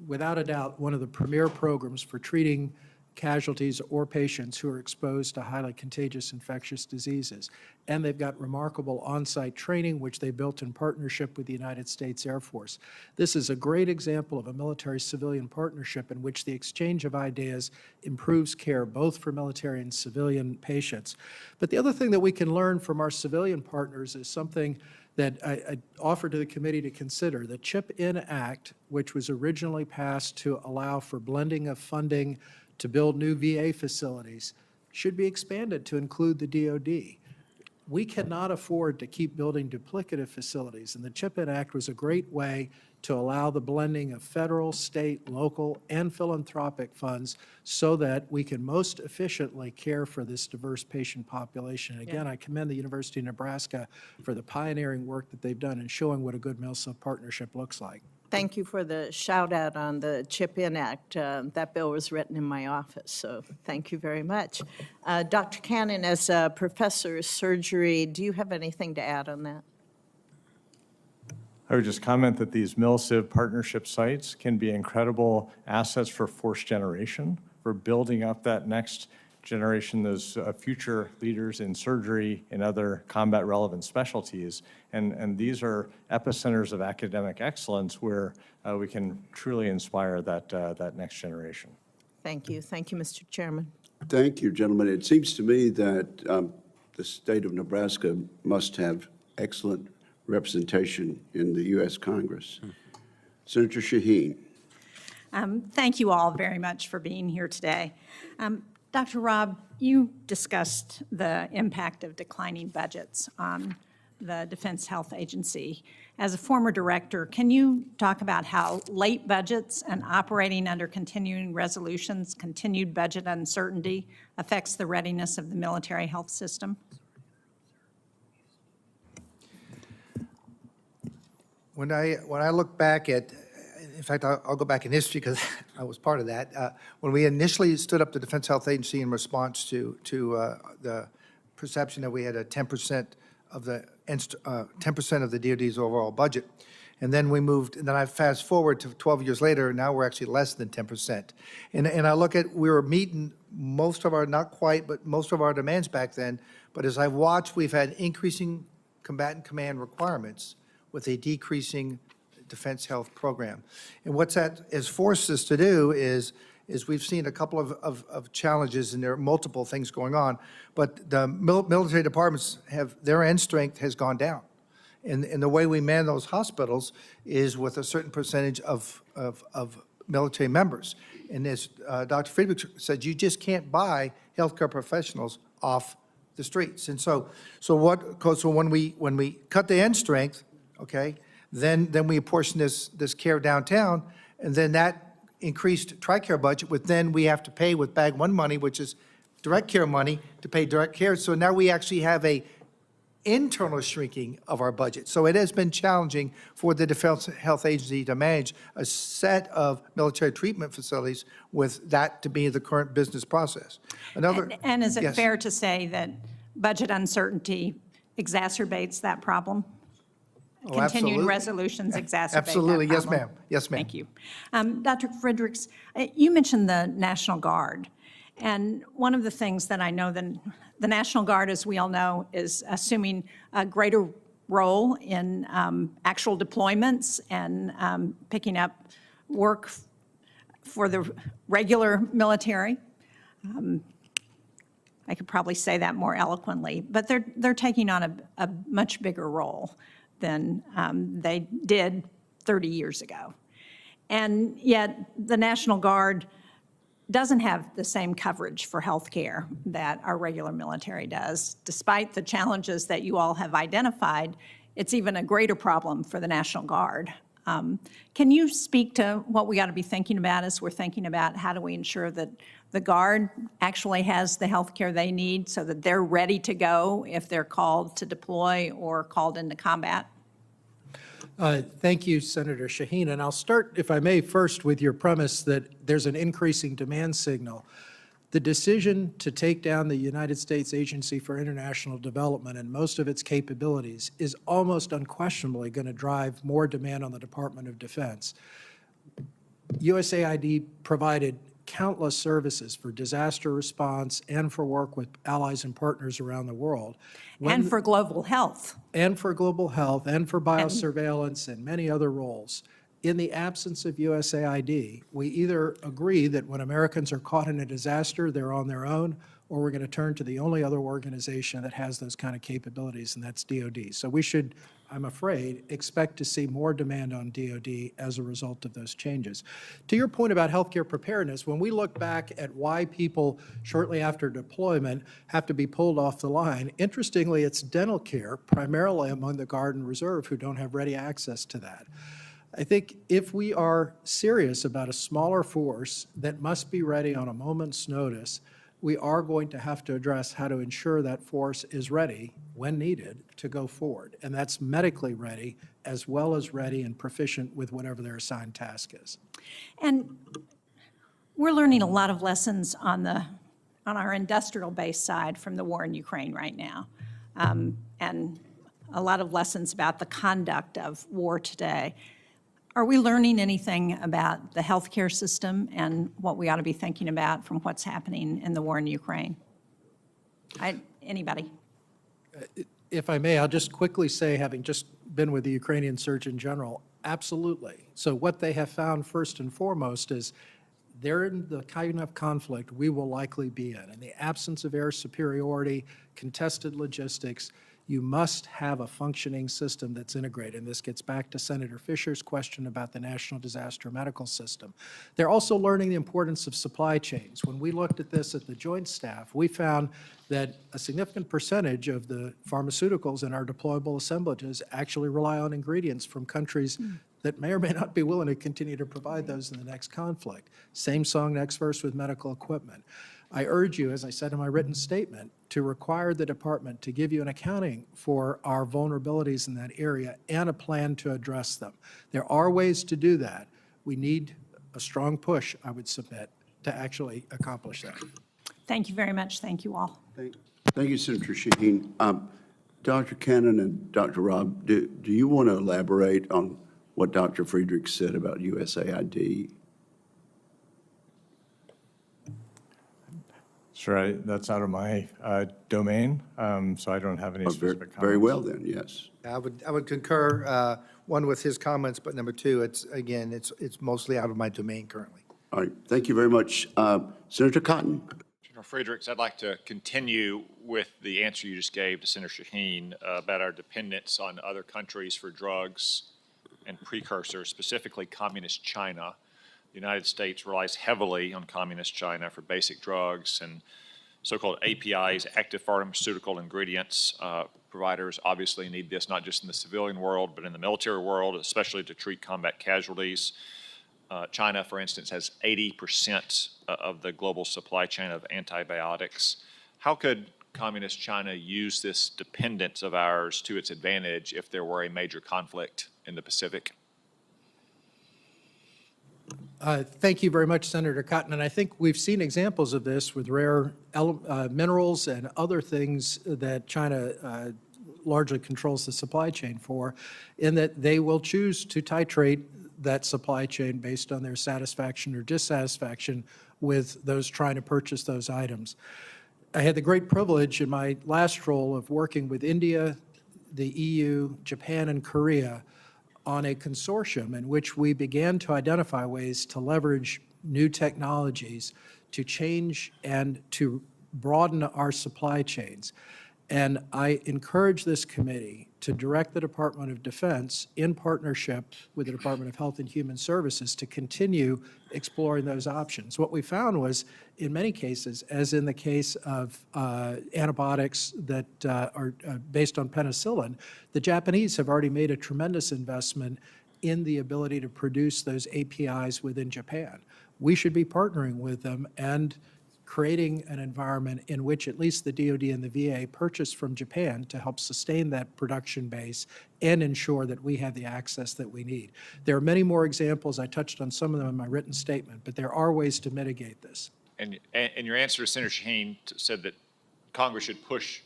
[SPEAKER 4] without a doubt, one of the premier programs for treating casualties or patients who are exposed to highly contagious infectious diseases. And they've got remarkable on-site training, which they built in partnership with the United States Air Force. This is a great example of a military-civilian partnership in which the exchange of ideas improves care both for military and civilian patients. But the other thing that we can learn from our civilian partners is something that I offer to the committee to consider. The CHIP-In Act, which was originally passed to allow for blending of funding to build new VA facilities, should be expanded to include the DoD. We cannot afford to keep building duplicative facilities, and the CHIP-In Act was a great way to allow the blending of federal, state, local, and philanthropic funds so that we can most efficiently care for this diverse patient population. And again, I commend the University of Nebraska for the pioneering work that they've done in showing what a good MILSA partnership looks like.
[SPEAKER 6] Thank you for the shout out on the CHIP-In Act. That bill was written in my office, so thank you very much. Dr. Cannon, as a professor of surgery, do you have anything to add on that?
[SPEAKER 5] I would just comment that these MIL-CIV partnership sites can be incredible assets for force generation, for building up that next generation, those future leaders in surgery and other combat relevant specialties. And these are epicenters of academic excellence where we can truly inspire that next generation.
[SPEAKER 6] Thank you. Thank you, Mr. Chairman.
[SPEAKER 1] Thank you, gentlemen. It seems to me that the state of Nebraska must have excellent representation in the U.S. Congress. Senator Shaheen.
[SPEAKER 7] Thank you all very much for being here today. Dr. Robb, you discussed the impact of declining budgets on the Defense Health Agency. As a former director, can you talk about how late budgets and operating under continuing resolutions, continued budget uncertainty affects the readiness of the military health system?
[SPEAKER 3] When I look back at, in fact, I'll go back in history because I was part of that. When we initially stood up the Defense Health Agency in response to the perception that we had a 10% of the 10% of the DoD's overall budget, and then we moved. And then I fast forward to 12 years later. Now we're actually less than 10%. And I look at we were meeting most of our, not quite, but most of our demands back then. But as I've watched, we've had increasing combatant command requirements with a decreasing defense health program. And what that has forced us to do is we've seen a couple of challenges, and there are multiple things going on, but the military departments have, their end strength has gone down. And the way we man those hospitals is with a certain percentage of military members. And as Dr. Friedrichs said, you just can't buy healthcare professionals off the streets. And so when we cut the end strength, okay, then we apportion this care downtown, and then that increased TRICARE budget, which then we have to pay with Bag 1 money, which is direct care money, to pay direct care. So now we actually have a internal shrinking of our budget. So it has been challenging for the Defense Health Agency to manage a set of military treatment facilities with that to be the current business process.
[SPEAKER 7] And is it
[SPEAKER 3] Yes.
[SPEAKER 7] fair to say that budget uncertainty exacerbates that problem?
[SPEAKER 3] Oh,
[SPEAKER 7] Continuing
[SPEAKER 3] absolutely.
[SPEAKER 7] resolutions exacerbate that
[SPEAKER 3] Absolutely. Yes,
[SPEAKER 7] problem?
[SPEAKER 3] ma'am. Yes, ma'am.
[SPEAKER 7] Thank you. Dr. Friedrichs, you mentioned the National Guard. And one of the things that I know, the National Guard, as we all know, is assuming a greater role in actual deployments and picking up work for the regular military. I could probably say that more eloquently, but they're taking on a much bigger role than they did 30 years ago. And yet the National Guard doesn't have the same coverage for health care that our regular military does. Despite the challenges that you all have identified, it's even a greater problem for the National Guard. Can you speak to what we ought to be thinking about as we're thinking about how do we ensure that the Guard actually has the health care they need so that they're ready to go if they're called to deploy or called into combat?
[SPEAKER 4] Thank you, Senator Shaheen. And I'll start, if I may, first with your premise that there's an increasing demand signal. The decision to take down the United States Agency for International Development and most of its capabilities is almost unquestionably going to drive more demand on the Department of Defense. USAID provided countless services for disaster response and for work with allies and partners around the world.
[SPEAKER 7] And for global health.
[SPEAKER 4] And for global health, and for biosurveillance, and many other roles. In the absence of USAID, we either agree that when Americans are caught in a disaster, they're on their own, or we're going to turn to the only other organization that has those kind of capabilities, and that's DoD. So we should, I'm afraid, expect to see more demand on DoD as a result of those changes. To your point about healthcare preparedness, when we look back at why people shortly after deployment have to be pulled off the line, interestingly, it's dental care, primarily among the Guard and Reserve, who don't have ready access to that. I think if we are serious about a smaller force that must be ready on a moment's notice, we are going to have to address how to ensure that force is ready when needed to go forward. And that's medically ready as well as ready and proficient with whatever their assigned task is.
[SPEAKER 7] And we're learning a lot of lessons on our industrial base side from the war in Ukraine right now. And a lot of lessons about the conduct of war today. Are we learning anything about the healthcare system and what we ought to be thinking about from what's happening in the war in Ukraine? Anybody?
[SPEAKER 4] If I may, I'll just quickly say, having just been with the Ukrainian Surgeon General, absolutely. So what they have found first and foremost is they're in the kind of conflict we will likely be in. In the absence of air superiority, contested logistics, you must have a functioning system that's integrated. And this gets back to Senator Fisher's question about the National Disaster Medical System. They're also learning the importance of supply chains. When we looked at this at the Joint Staff, we found that a significant percentage of the pharmaceuticals in our deployable assemblages actually rely on ingredients from countries that may or may not be willing to continue to provide those in the next conflict. Same song, next verse with medical equipment. I urge you, as I said in my written statement, to require the department to give you an accounting for our vulnerabilities in that area and a plan to address them. There are ways to do that. We need a strong push, I would submit, to actually accomplish that.
[SPEAKER 7] Thank you very much. Thank you all.
[SPEAKER 1] Thank you, Senator Shaheen. Dr. Cannon and Dr. Robb, do you want to elaborate on what Dr. Friedrichs said about USAID?
[SPEAKER 5] Sure, that's out of my domain, so I don't have any specific comments.
[SPEAKER 1] Very well then, yes.
[SPEAKER 3] I would concur, one, with his comments, but number two, it's mostly out of my domain currently.
[SPEAKER 1] All right, thank you very much. Senator Cotton.
[SPEAKER 8] General Friedrichs, I'd like to continue with the answer you just gave to Senator Shaheen about our dependence on other countries for drugs and precursors, specifically Communist China. The United States relies heavily on Communist China for basic drugs and so-called APIs, active pharmaceutical ingredients. Providers obviously need this not just in the civilian world, but in the military world, especially to treat combat casualties. China, for instance, has 80% of the global supply chain of antibiotics. How could Communist China use this dependence of ours to its advantage if there were a major conflict in the Pacific?
[SPEAKER 4] Thank you very much, Senator Cotton. And I think we've seen examples of this with rare minerals and other things that China largely controls the supply chain for, in that they will choose to titrate that supply chain based on their satisfaction or dissatisfaction with those trying to purchase those items. I had the great privilege in my last role of working with India, the EU, Japan, and Korea on a consortium in which we began to identify ways to leverage new technologies to change and to broaden our supply chains. And I encourage this committee to direct the Department of Defense, in partnership with the Department of Health and Human Services, to continue exploring those options. What we found was, in many cases, as in the case of antibiotics that are based on penicillin, the Japanese have already made a tremendous investment in the ability to produce those APIs within Japan. We should be partnering with them and creating an environment in which at least the DoD and the VA purchase from Japan to help sustain that production base and ensure that we have the access that we need. There are many more examples. I touched on some of them in my written statement, but there are ways to mitigate this.
[SPEAKER 8] And your answer to Senator Shaheen said that Congress should push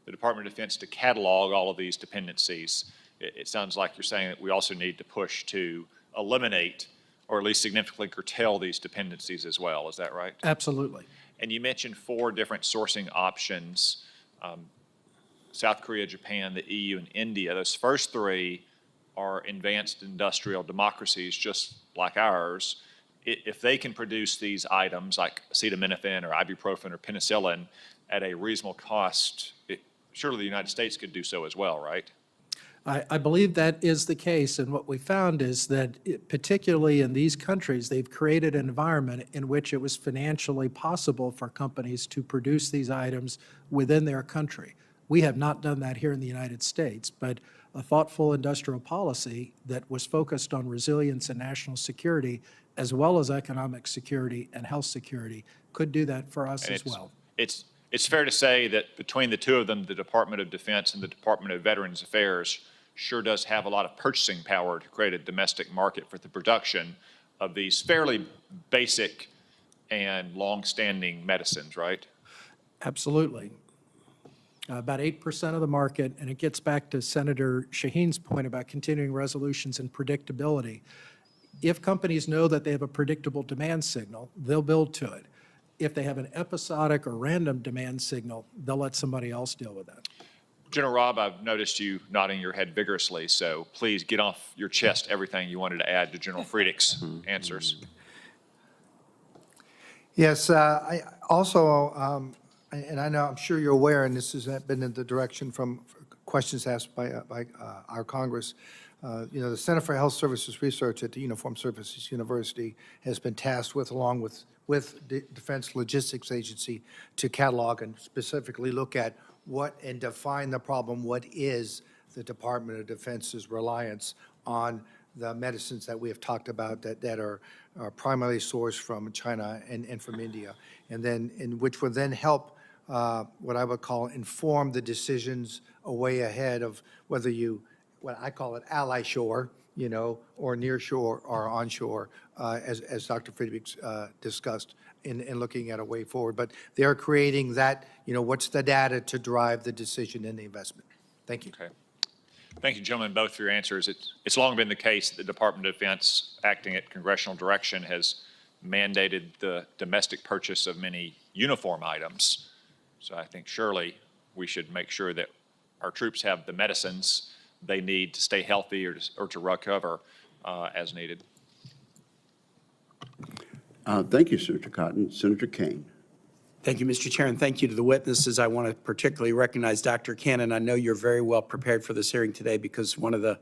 [SPEAKER 8] the Department of Defense to catalog all of these dependencies. It sounds like you're saying that we also need to push to eliminate or at least significantly curtail these dependencies as well. Is that right?
[SPEAKER 4] Absolutely.
[SPEAKER 8] And you mentioned 4 different sourcing options, South Korea, Japan, the EU, and India. Those first 3 are advanced industrial democracies just like ours. If they can produce these items like acetaminophen or ibuprofen or penicillin at a reasonable cost, surely the United States could do so as well, right?
[SPEAKER 4] I believe that is the case, and what we found is that, particularly in these countries, they've created an environment in which it was financially possible for companies to produce these items within their country. We have not done that here in the United States, but a thoughtful industrial policy that was focused on resilience and national security, as well as economic security and health security, could do that for us as well.
[SPEAKER 8] It's fair to say that between the 2 of them, the Department of Defense and the Department of Veterans Affairs sure does have a lot of purchasing power to create a domestic market for the production of these fairly basic and long-standing medicines, right?
[SPEAKER 4] Absolutely. About 8% of the market, and it gets back to Senator Shaheen's point about continuing resolutions and predictability. If companies know that they have a predictable demand signal, they'll build to it. If they have an episodic or random demand signal, they'll let somebody else deal with that.
[SPEAKER 8] General Robb, I've noticed you nodding your head vigorously, so please get off your chest everything you wanted to add to General Friedrichs' answers.
[SPEAKER 3] Yes, I also, and I know, I'm sure you're aware, and this has been in the direction from questions asked by our Congress. The Center for Health Services Research at the Uniformed Services University has been tasked with, along with the Defense Logistics Agency, to catalog and specifically look at what and define the problem. What is the Department of Defense's reliance on the medicines that we have talked about that are primarily sourced from China and from India, and then which will then help what I would call inform the decisions a way ahead of whether you, what I call it, ally shore, or near shore or onshore, as Dr. Friedrichs discussed in looking at a way forward. But they're creating that, what's the data to drive the decision and the investment. Thank you.
[SPEAKER 8] Okay. Thank you, gentlemen, both for your answers. It's long been the case that the Department of Defense, acting at congressional direction, has mandated the domestic purchase of many uniform items. So I think surely we should make sure that our troops have the medicines they need to stay healthy or to recover as needed.
[SPEAKER 1] Thank you, Senator Cotton. Senator Kane.
[SPEAKER 9] Thank you, Mr. Chair, and thank you to the witnesses. I want to particularly recognize Dr. Cannon. I know you're very well prepared for this hearing today because one of the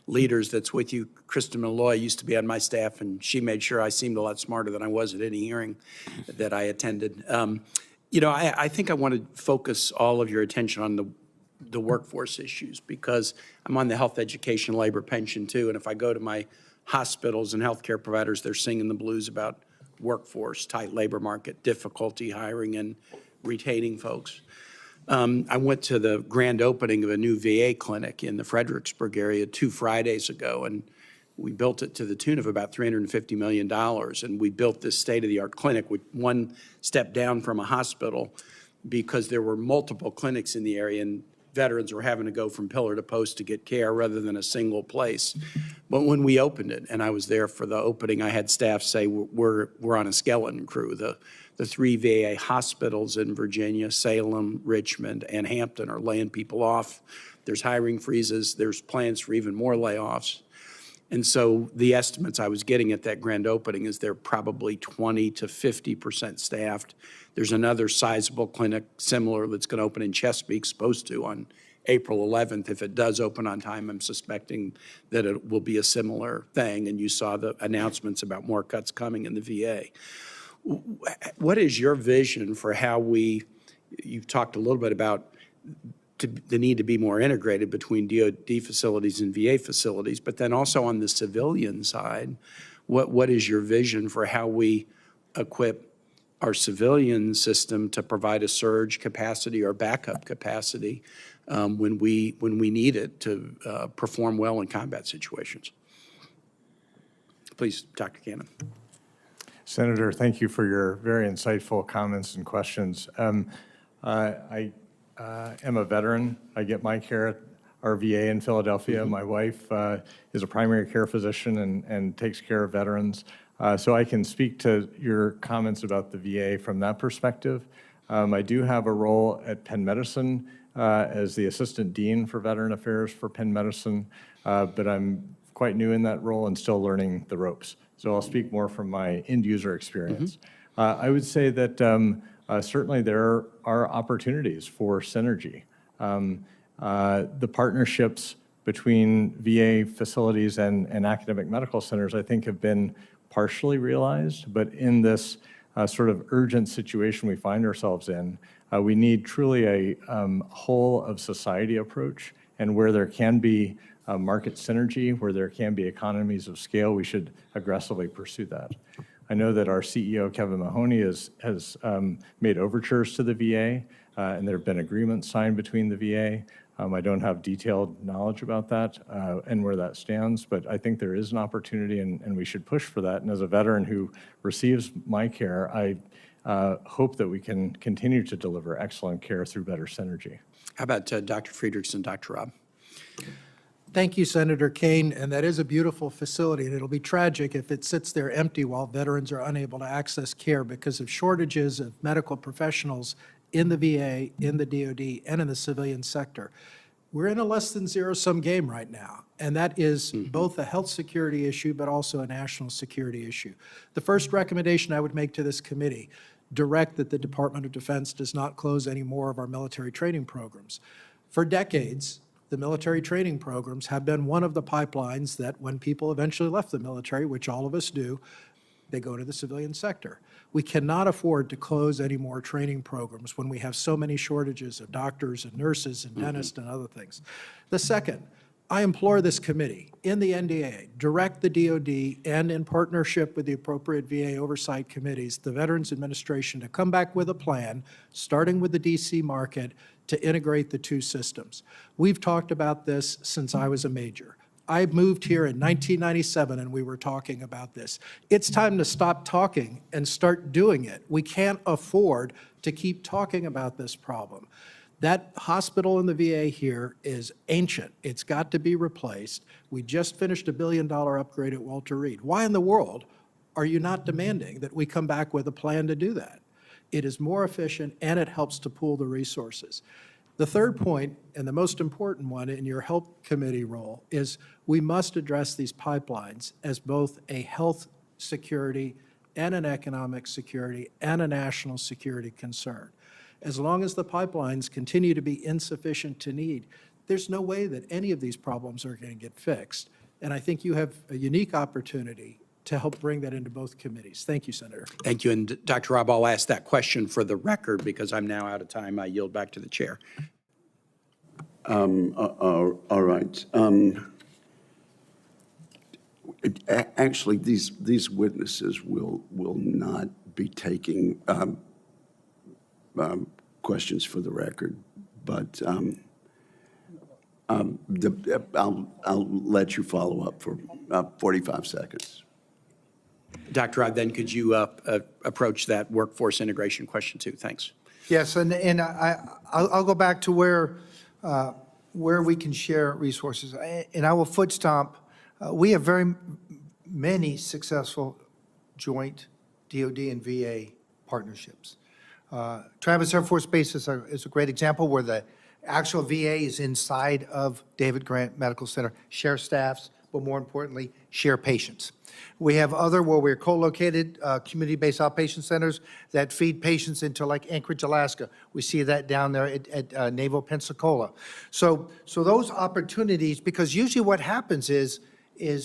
[SPEAKER 9] leaders that's with you, Kristen Malloy, used to be on my staff, and she made sure I seemed a lot smarter than I was at any hearing that I attended. I think I want to focus all of your attention on the workforce issues because I'm on the health, education, labor, pension too, and if I go to my hospitals and healthcare providers, they're singing the blues about workforce, tight labor market, difficulty hiring and retaining folks. I went to the grand opening of a new VA clinic in the Fredericksburg area 2 Fridays ago, and we built it to the tune of about $350 million. And we built this state-of-the-art clinic with one step down from a hospital because there were multiple clinics in the area, and veterans were having to go from pillar to post to get care rather than a single place. But when we opened it, and I was there for the opening, I had staff say we're on a skeleton crew. The 3 VA hospitals in Virginia, Salem, Richmond, and Hampton are laying people off. There's hiring freezes. There's plans for even more layoffs. And so the estimates I was getting at that grand opening is they're probably 20 to 50% staffed. There's another sizable clinic similar that's going to open in Chesapeake, supposed to on April 11th. If it does open on time, I'm suspecting that it will be a similar thing. And you saw the announcements about more cuts coming in the VA. What is your vision for how you've talked a little bit about the need to be more integrated between DoD facilities and VA facilities, but then also on the civilian side, what is your vision for how we equip our civilian system to provide a surge capacity or backup capacity when we need it to perform well in combat situations? Please, Dr. Cannon.
[SPEAKER 5] Senator, thank you for your very insightful comments and questions. I am a veteran. I get my care at our VA in Philadelphia. My wife is a primary care physician and takes care of veterans. So I can speak to your comments about the VA from that perspective. I do have a role at Penn Medicine as the Assistant Dean for Veteran Affairs for Penn Medicine, but I'm quite new in that role and still learning the ropes. So I'll speak more from my end user experience. I would say that certainly there are opportunities for synergy. The partnerships between VA facilities and academic medical centers, I think, have been partially realized, but in this sort of urgent situation we find ourselves in, we need truly a whole of society approach, and where there can be market synergy, where there can be economies of scale, we should aggressively pursue that. I know that our CEO, Kevin Mahoney, has made overtures to the VA, and there have been agreements signed between the VA. I don't have detailed knowledge about that and where that stands, but I think there is an opportunity, and we should push for that. And as a veteran who receives my care, I hope that we can continue to deliver excellent care through better synergy.
[SPEAKER 9] How about Dr. Friedrichs and Dr. Robb?
[SPEAKER 4] Thank you, Senator Kane, and that is a beautiful facility, and it'll be tragic if it sits there empty while veterans are unable to access care because of shortages of medical professionals in the VA, in the DoD, and in the civilian sector. We're in a less than zero-sum game right now, and that is both a health security issue but also a national security issue. The first recommendation I would make to this committee, direct that the Department of Defense does not close any more of our military training programs. For decades, the military training programs have been one of the pipelines that when people eventually left the military, which all of us do, they go to the civilian sector. We cannot afford to close any more training programs when we have so many shortages of doctors and nurses and dentists and other things. The second, I implore this committee, in the NDA, direct the DoD and in partnership with the appropriate VA oversight committees, the Veterans Administration, to come back with a plan, starting with the DC market, to integrate the two systems. We've talked about this since I was a major. I moved here in 1997 and we were talking about this. It's time to stop talking and start doing it. We can't afford to keep talking about this problem. That hospital in the VA here is ancient. It's got to be replaced. We just finished $1 billion upgrade at Walter Reed. Why in the world are you not demanding that we come back with a plan to do that? It is more efficient and it helps to pool the resources. The third point, and the most important one in your health committee role, is we must address these pipelines as both a health security and an economic security and a national security concern. As long as the pipelines continue to be insufficient to need, there's no way that any of these problems are going to get fixed. And I think you have a unique opportunity to help bring that into both committees. Thank you, Senator.
[SPEAKER 9] Thank you. And Dr. Robb, I'll ask that question for the record because I'm now out of time. I yield back to the chair.
[SPEAKER 1] All right. Actually, these witnesses will not be taking questions for the record, but I'll let you follow up for 45 seconds.
[SPEAKER 9] Dr. Robb, then could you approach that workforce integration question too? Thanks.
[SPEAKER 3] Yes, and I'll go back to where we can share resources. And I will foot stomp. We have very many successful joint DoD and VA partnerships. Travis Air Force Base is a great example where the actual VA is inside of David Grant Medical Center, share staffs, but more importantly, share patients. We have other where we're co-located community-based outpatient centers that feed patients into like Anchorage, Alaska. We see that down there at Naval Pensacola. So those opportunities, because usually what happens is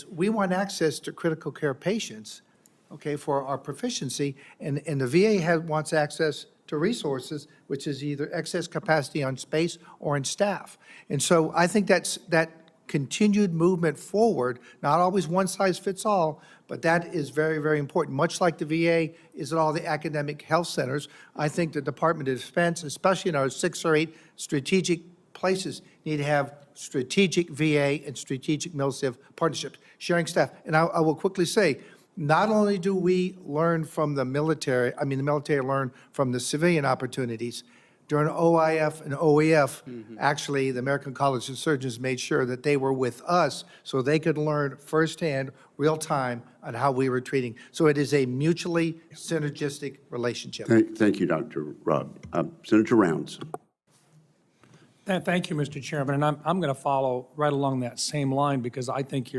[SPEAKER 3] we want access to critical care patients, okay, for our proficiency, and the VA wants access to resources, which is either excess capacity on space or in staff. And so I think that continued movement forward, not always one size fits all, but that is very, very important. Much like the VA is at all the academic health centers, I think the Department of Defense, especially in our 6 or 8 strategic places, need to have strategic VA and strategic MilSIV partnerships, sharing staff. And I will quickly say, not only do we learn from the military, the military learn from the civilian opportunities. During OIF and OEF, actually, the American College of Surgeons made sure that they were with us so they could learn firsthand, real time, on how we were treating. So it is a mutually synergistic relationship.
[SPEAKER 1] Thank you, Dr. Robb. Senator Rounds.
[SPEAKER 10] Thank you, Mr. Chairman. And I'm going to follow right along that same line because I think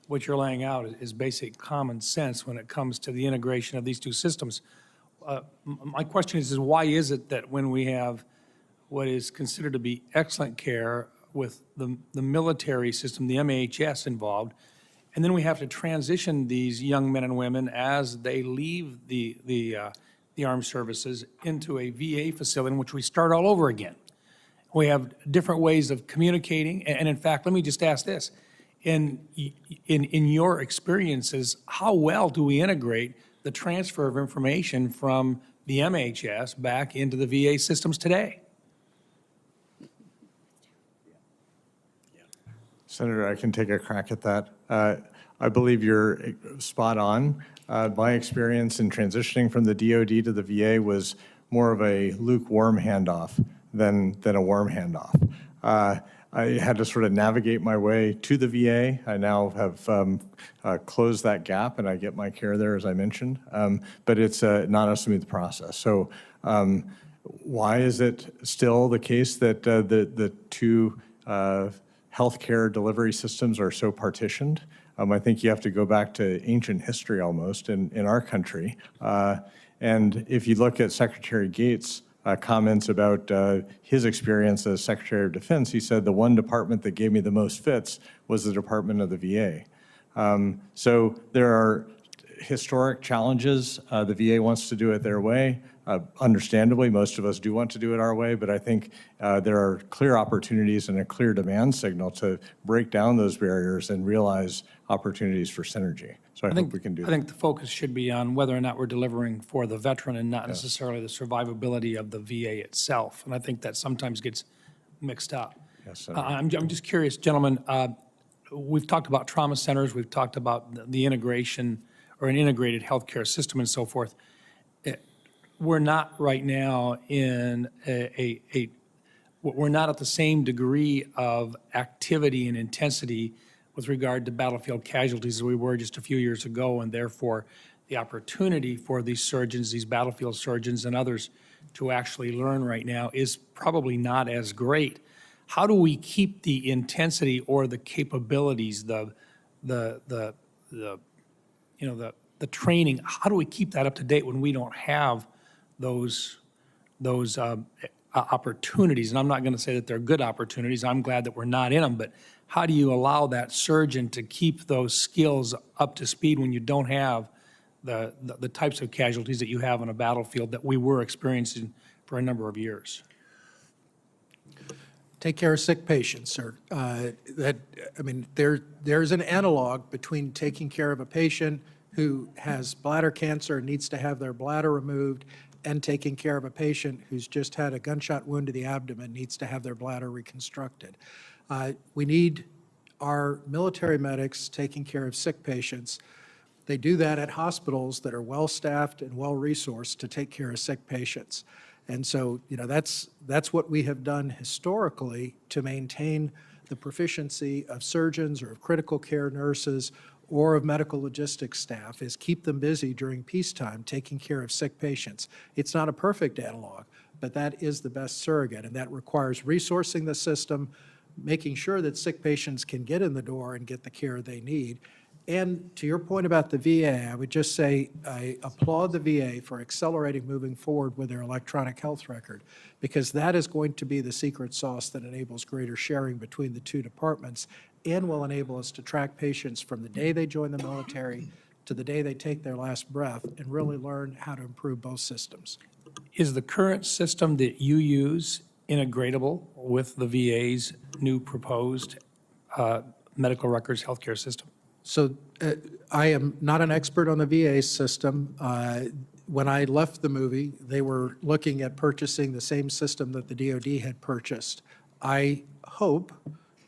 [SPEAKER 10] what you're laying out is basic common sense when it comes to the integration of these two systems. My question is why is it that when we have what is considered to be excellent care with the military system, the MHS involved, and then we have to transition these young men and women as they leave the armed services into a VA facility in which we start all over again? We have different ways of communicating, and in fact, let me just ask this. In your experiences, how well do we integrate the transfer of information from the MHS back into the VA systems today?
[SPEAKER 5] Senator, I can take a crack at that. I believe you're spot on. My experience in transitioning from the DoD to the VA was more of a lukewarm handoff than a warm handoff. I had to sort of navigate my way to the VA. I now have closed that gap, and I get my care there, as I mentioned. But it's not a smooth process. So why is it still the case that the two healthcare delivery systems are so partitioned? I think you have to go back to ancient history almost in our country. And if you look at Secretary Gates' comments about his experience as Secretary of Defense, he said the one department that gave me the most fits was the Department of the VA. So there are historic challenges. The VA wants to do it their way. Understandably, most of us do want to do it our way, but I think there are clear opportunities and a clear demand signal to break down those barriers and realize opportunities for synergy. So I hope we can do that.
[SPEAKER 10] I think the focus should be on whether or not we're delivering for the veteran and not necessarily the survivability of the VA itself. And I think that sometimes gets mixed up.
[SPEAKER 5] Yes,
[SPEAKER 10] I'm just curious, gentlemen, we've talked about trauma centers, we've talked about the integration or an integrated healthcare system and so forth. We're not right now in we're not at the same degree of activity and intensity with regard to battlefield casualties as we were just a few years ago, and therefore the opportunity for these surgeons, these battlefield surgeons and others to actually learn right now is probably not as great. How do we keep the intensity or the capabilities, the training, how do we keep that up to date when we don't have those opportunities? And I'm not going to say that they're good opportunities. I'm glad that we're not in them, but how do you allow that surgeon to keep those skills up to speed when you don't have the types of casualties that you have on a battlefield that we were experiencing for a number of years?
[SPEAKER 4] Take care of sick patients, sir. There's an analog between taking care of a patient who has bladder cancer and needs to have their bladder removed and taking care of a patient who's just had a gunshot wound to the abdomen, needs to have their bladder reconstructed. We need our military medics taking care of sick patients. They do that at hospitals that are well-staffed and well-resourced to take care of sick patients. And so, that's what we have done historically to maintain the proficiency of surgeons or of critical care nurses or of medical logistics staff, is keep them busy during peacetime taking care of sick patients. It's not a perfect analog, but that is the best surrogate, and that requires resourcing the system, making sure that sick patients can get in the door and get the care they need. And to your point about the VA, I would just say I applaud the VA for accelerating moving forward with their electronic health record, because that is going to be the secret sauce that enables greater sharing between the two departments and will enable us to track patients from the day they join the military to the day they take their last breath and really learn how to improve both systems.
[SPEAKER 10] Is the current system that you use integratable with the VA's new proposed medical records healthcare system?
[SPEAKER 4] So I am not an expert on the VA system. When I left the movie, they were looking at purchasing the same system that the DoD had purchased. I hope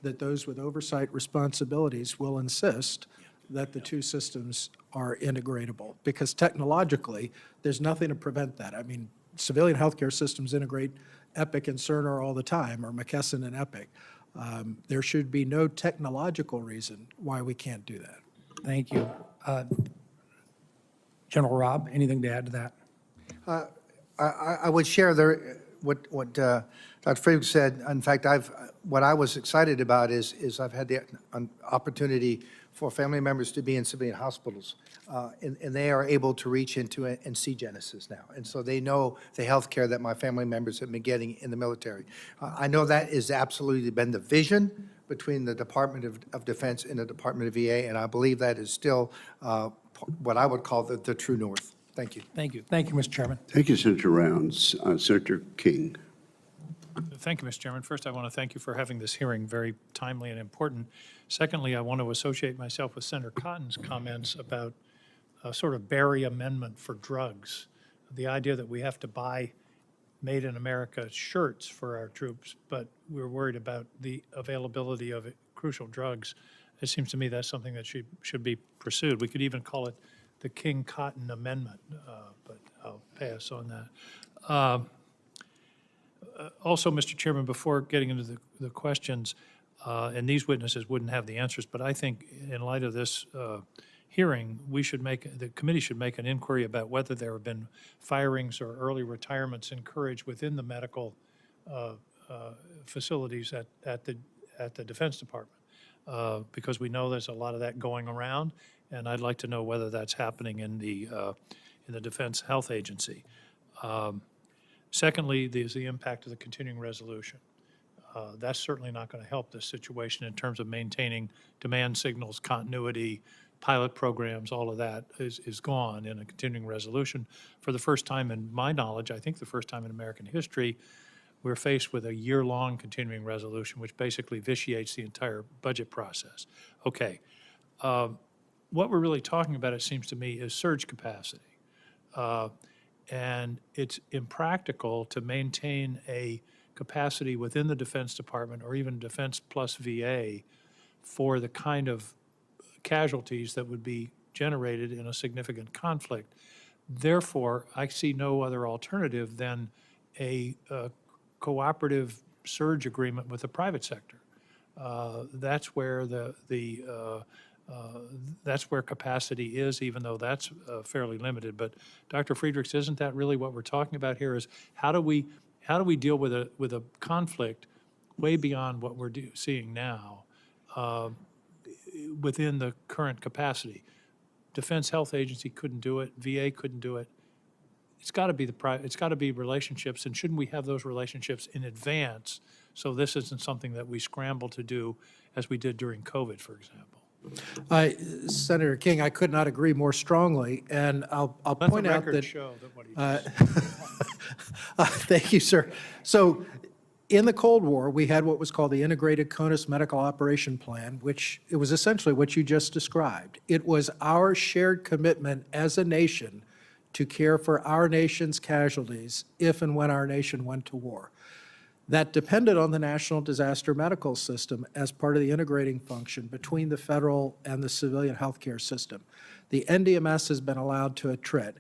[SPEAKER 4] that those with oversight responsibilities will insist that the two systems are integratable, because technologically, there's nothing to prevent that. I mean, civilian healthcare systems integrate Epic and Cerner all the time, or McKesson and Epic. There should be no technological reason why we can't do that.
[SPEAKER 10] Thank you. General Robb, anything to add to that?
[SPEAKER 3] I would share what Dr. Friedrichs said. In fact, what I was excited about is I've had the opportunity for family members to be in civilian hospitals, and they are able to reach into it and see Genesis now. And so they know the health care that my family members have been getting in the military. I know that has absolutely been the vision between the Department of Defense and the Department of VA, and I believe that is still what I would call the true north. Thank you.
[SPEAKER 10] Thank you. Thank you, Mr. Chairman.
[SPEAKER 1] Thank you, Senator Rounds. Senator King.
[SPEAKER 11] Thank you, Mr. Chairman. First, I want to thank you for having this hearing, very timely and important. Secondly, I want to associate myself with Senator Cotton's comments about a sort of Berry amendment for drugs. The idea that we have to buy made in America shirts for our troops, but we're worried about the availability of crucial drugs. It seems to me that's something that should be pursued. We could even call it the King Cotton Amendment, but I'll pass on that. Also, Mr. Chairman, before getting into the questions, and these witnesses wouldn't have the answers, but I think in light of this hearing, the committee should make an inquiry about whether there have been firings or early retirements encouraged within the medical facilities at the Defense Department, because we know there's a lot of that going around, and I'd like to know whether that's happening in the Defense Health Agency. Secondly, there's the impact of the continuing resolution. That's certainly not going to help this situation in terms of maintaining demand signals, continuity, pilot programs. All of that is gone in a continuing resolution. For the first time in my knowledge, I think the first time in American history, we're faced with a year-long continuing resolution, which basically vitiates the entire budget process. Okay. What we're really talking about, it seems to me, is surge capacity. And it's impractical to maintain a capacity within the Defense Department or even Defense plus VA for the kind of casualties that would be generated in a significant conflict. Therefore, I see no other alternative than a cooperative surge agreement with the private sector. That's where that's where capacity is, even though that's fairly limited. But Dr. Friedrichs, isn't that really what we're talking about here? Is how do we deal with a conflict way beyond what we're seeing now within the current capacity? Defense Health Agency couldn't do it. VA couldn't do it. It's got to be it's got to be relationships, and shouldn't we have those relationships in advance so this isn't something that we scramble to do as we did during COVID, for example?
[SPEAKER 4] Senator King, I could not agree more strongly, and I'll point out that.
[SPEAKER 11] Let the record show that what he
[SPEAKER 4] Thank you, sir. So in the Cold War, we had what was called the Integrated CONUS Medical Operation Plan, which it was essentially what you just described. It was our shared commitment as a nation to care for our nation's casualties if and when our nation went to war. That depended on the National Disaster Medical System as part of the integrating function between the federal and the civilian healthcare system. The NDMS has been allowed to attrit.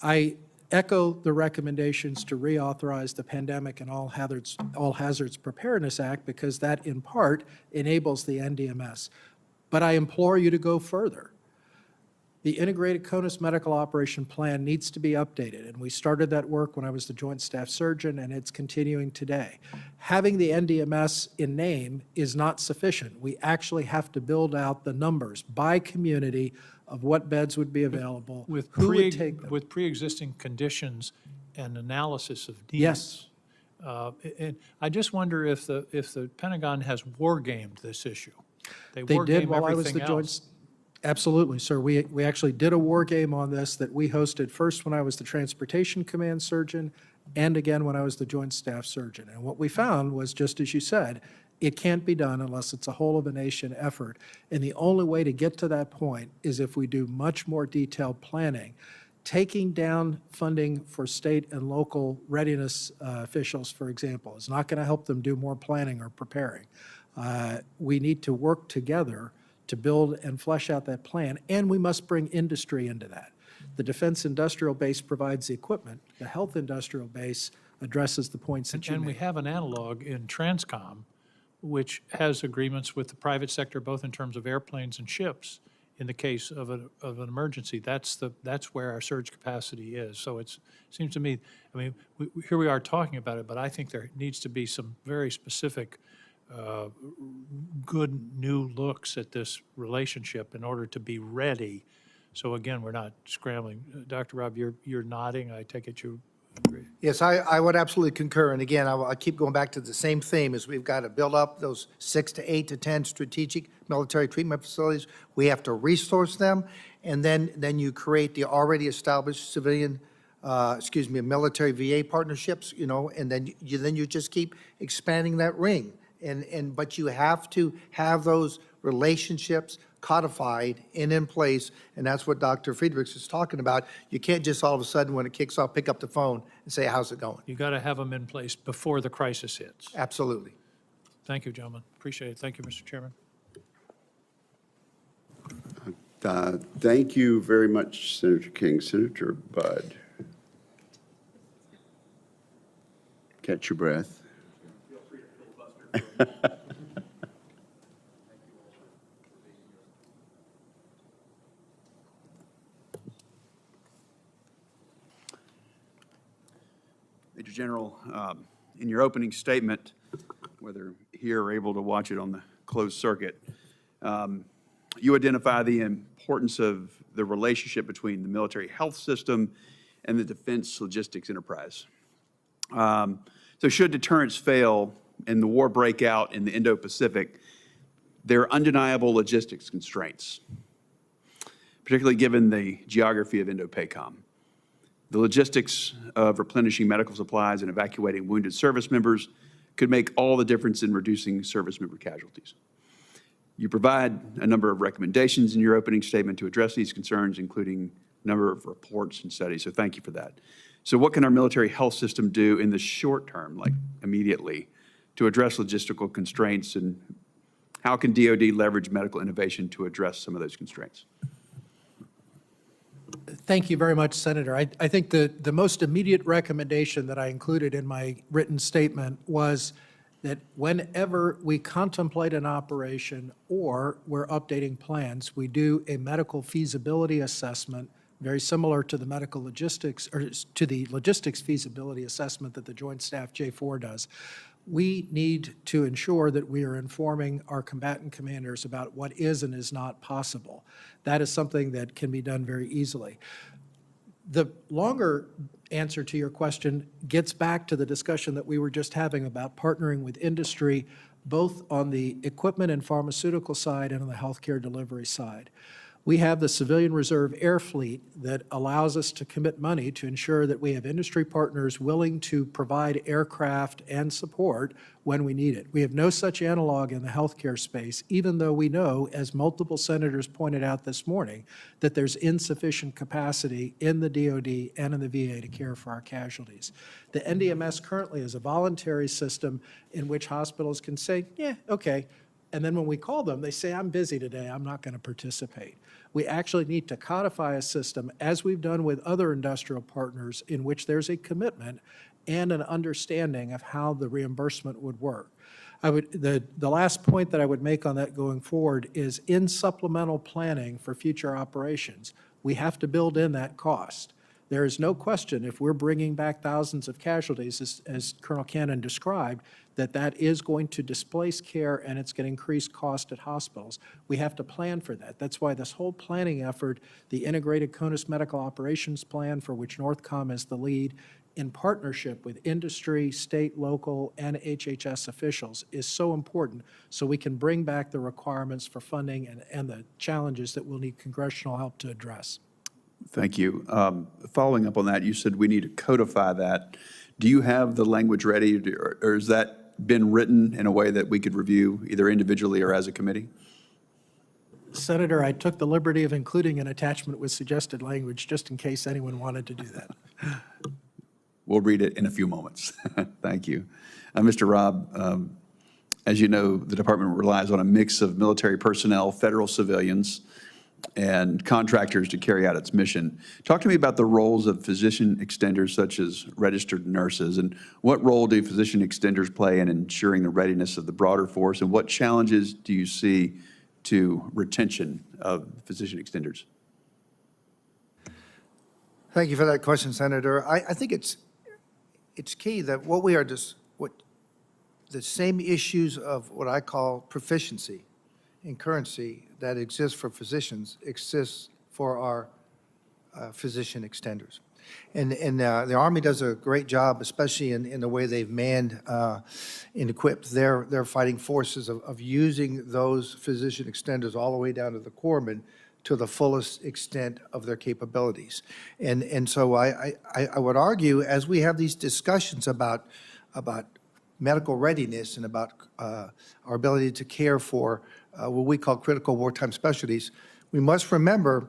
[SPEAKER 4] I echo the recommendations to reauthorize the Pandemic and All Hazards Preparedness Act, because that in part enables the NDMS. But I implore you to go further. The Integrated CONUS Medical Operation Plan needs to be updated, and we started that work when I was the Joint Staff Surgeon, and it's continuing today. Having the NDMS in name is not sufficient. We actually have to build out the numbers by community of what beds would be available,
[SPEAKER 11] With
[SPEAKER 4] who would take them.
[SPEAKER 11] with pre-existing conditions and analysis of needs.
[SPEAKER 4] Yes.
[SPEAKER 11] And I just wonder if the Pentagon has war gamed this issue.
[SPEAKER 4] They
[SPEAKER 11] war
[SPEAKER 4] did
[SPEAKER 11] game
[SPEAKER 4] while I was
[SPEAKER 11] everything
[SPEAKER 4] the
[SPEAKER 11] else.
[SPEAKER 4] Joint. Absolutely, sir. We actually did a war game on this that we hosted first when I was the Transportation Command Surgeon and again when I was the Joint Staff Surgeon. And what we found was, just as you said, it can't be done unless it's a whole-of-a-nation effort. And the only way to get to that point is if we do much more detailed planning. Taking down funding for state and local readiness officials, for example, is not going to help them do more planning or preparing. We need to work together to build and flesh out that plan, and we must bring industry into that. The defense industrial base provides the equipment. The health industrial base addresses the points that you
[SPEAKER 11] And we
[SPEAKER 4] made.
[SPEAKER 11] have an analog in Transcom, which has agreements with the private sector, both in terms of airplanes and ships. In the case of an emergency, that's where our surge capacity is. So it seems to me, I mean, here we are talking about it, but I think there needs to be some very specific good new looks at this relationship in order to be ready. So again, we're not scrambling. Dr. Robb, you're nodding. I take it you agree.
[SPEAKER 3] Yes, I would absolutely concur. And again, I keep going back to the same theme, is we've got to build up those 6 to 8 to 10 strategic military treatment facilities. We have to resource them, and then you create the already established civilian, military VA partnerships, and then you just keep expanding that ring. But you have to have those relationships codified and in place, and that's what Dr. Friedrichs is talking about. You can't just all of a sudden, when it kicks off, pick up the phone and say, how's it going?
[SPEAKER 11] You got to have them in place before the crisis hits.
[SPEAKER 3] Absolutely.
[SPEAKER 11] Thank you, gentlemen. Appreciate it. Thank you, Mr. Chairman.
[SPEAKER 1] Thank you very much, Senator King. Senator Budd. Catch your breath.
[SPEAKER 12] Major General, in your opening statement, whether here or able to watch it on the closed circuit, you identify the importance of the relationship between the military health system and the defense logistics enterprise. So should deterrence fail and the war break out in the Indo-Pacific, there are undeniable logistics constraints, particularly given the geography of Indo-PACOM. The logistics of replenishing medical supplies and evacuating wounded service members could make all the difference in reducing service member casualties. You provide a number of recommendations in your opening statement to address these concerns, including a number of reports and studies, so thank you for that. So what can our military health system do in the short term, like immediately, to address logistical constraints, and how can DoD leverage medical innovation to address some of those constraints?
[SPEAKER 4] Thank you very much, Senator. I think the most immediate recommendation that I included in my written statement was that whenever we contemplate an operation or we're updating plans, we do a medical feasibility assessment, very similar to the medical logistics, or to the logistics feasibility assessment that the Joint Staff J4 does. We need to ensure that we are informing our combatant commanders about what is and is not possible. That is something that can be done very easily. The longer answer to your question gets back to the discussion that we were just having about partnering with industry, both on the equipment and pharmaceutical side and on the healthcare delivery side. We have the Civilian Reserve Air Fleet that allows us to commit money to ensure that we have industry partners willing to provide aircraft and support when we need it. We have no such analog in the healthcare space, even though we know, as multiple senators pointed out this morning, that there's insufficient capacity in the DoD and in the VA to care for our casualties. The NDMS currently is a voluntary system in which hospitals can say, yeah, okay. And then when we call them, they say, I'm busy today, I'm not going to participate. We actually need to codify a system, as we've done with other industrial partners, in which there's a commitment and an understanding of how the reimbursement would work. The last point that I would make on that going forward is, in supplemental planning for future operations, we have to build in that cost. There is no question, if we're bringing back thousands of casualties, as Colonel Cannon described, that is going to displace care and it's going to increase cost at hospitals. We have to plan for that. That's why this whole planning effort, the Integrated CONUS Medical Operations Plan, for which Northcom is the lead, in partnership with industry, state, local, and HHS officials, is so important so we can bring back the requirements for funding and the challenges that we'll need congressional help to address.
[SPEAKER 12] Thank you. Following up on that, you said we need to codify that. Do you have the language ready, or has that been written in a way that we could review either individually or as a committee?
[SPEAKER 4] Senator, I took the liberty of including an attachment with suggested language just in case anyone wanted to do that.
[SPEAKER 12] We'll read it in a few moments. Thank you. Mr. Robb, as you know, the department relies on a mix of military personnel, federal civilians, and contractors to carry out its mission. Talk to me about the roles of physician extenders such as registered nurses, and what role do physician extenders play in ensuring the readiness of the broader force, and what challenges do you see to retention of physician extenders?
[SPEAKER 3] Thank you for that question, Senator. I think it's key that what we are the same issues of what I call proficiency and currency that exists for physicians exists for our physician extenders. And the Army does a great job, especially in the way they've manned and equipped their fighting forces of using those physician extenders all the way down to the corpsmen to the fullest extent of their capabilities. And so I would argue, as we have these discussions about medical readiness and about our ability to care for what we call critical wartime specialties, we must remember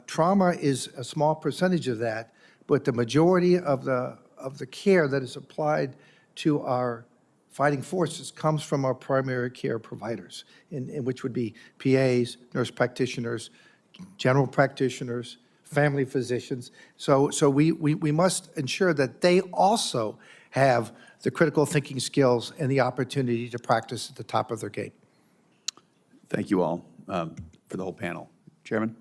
[SPEAKER 3] trauma is a small percentage of that, but the majority of the care that is applied to our fighting forces comes from our primary care providers, in which would be PAs, nurse practitioners, general practitioners, family physicians. So we must ensure that they also have the critical thinking skills and the opportunity to practice at the top of their game.
[SPEAKER 12] Thank you all for the whole panel. Chairman?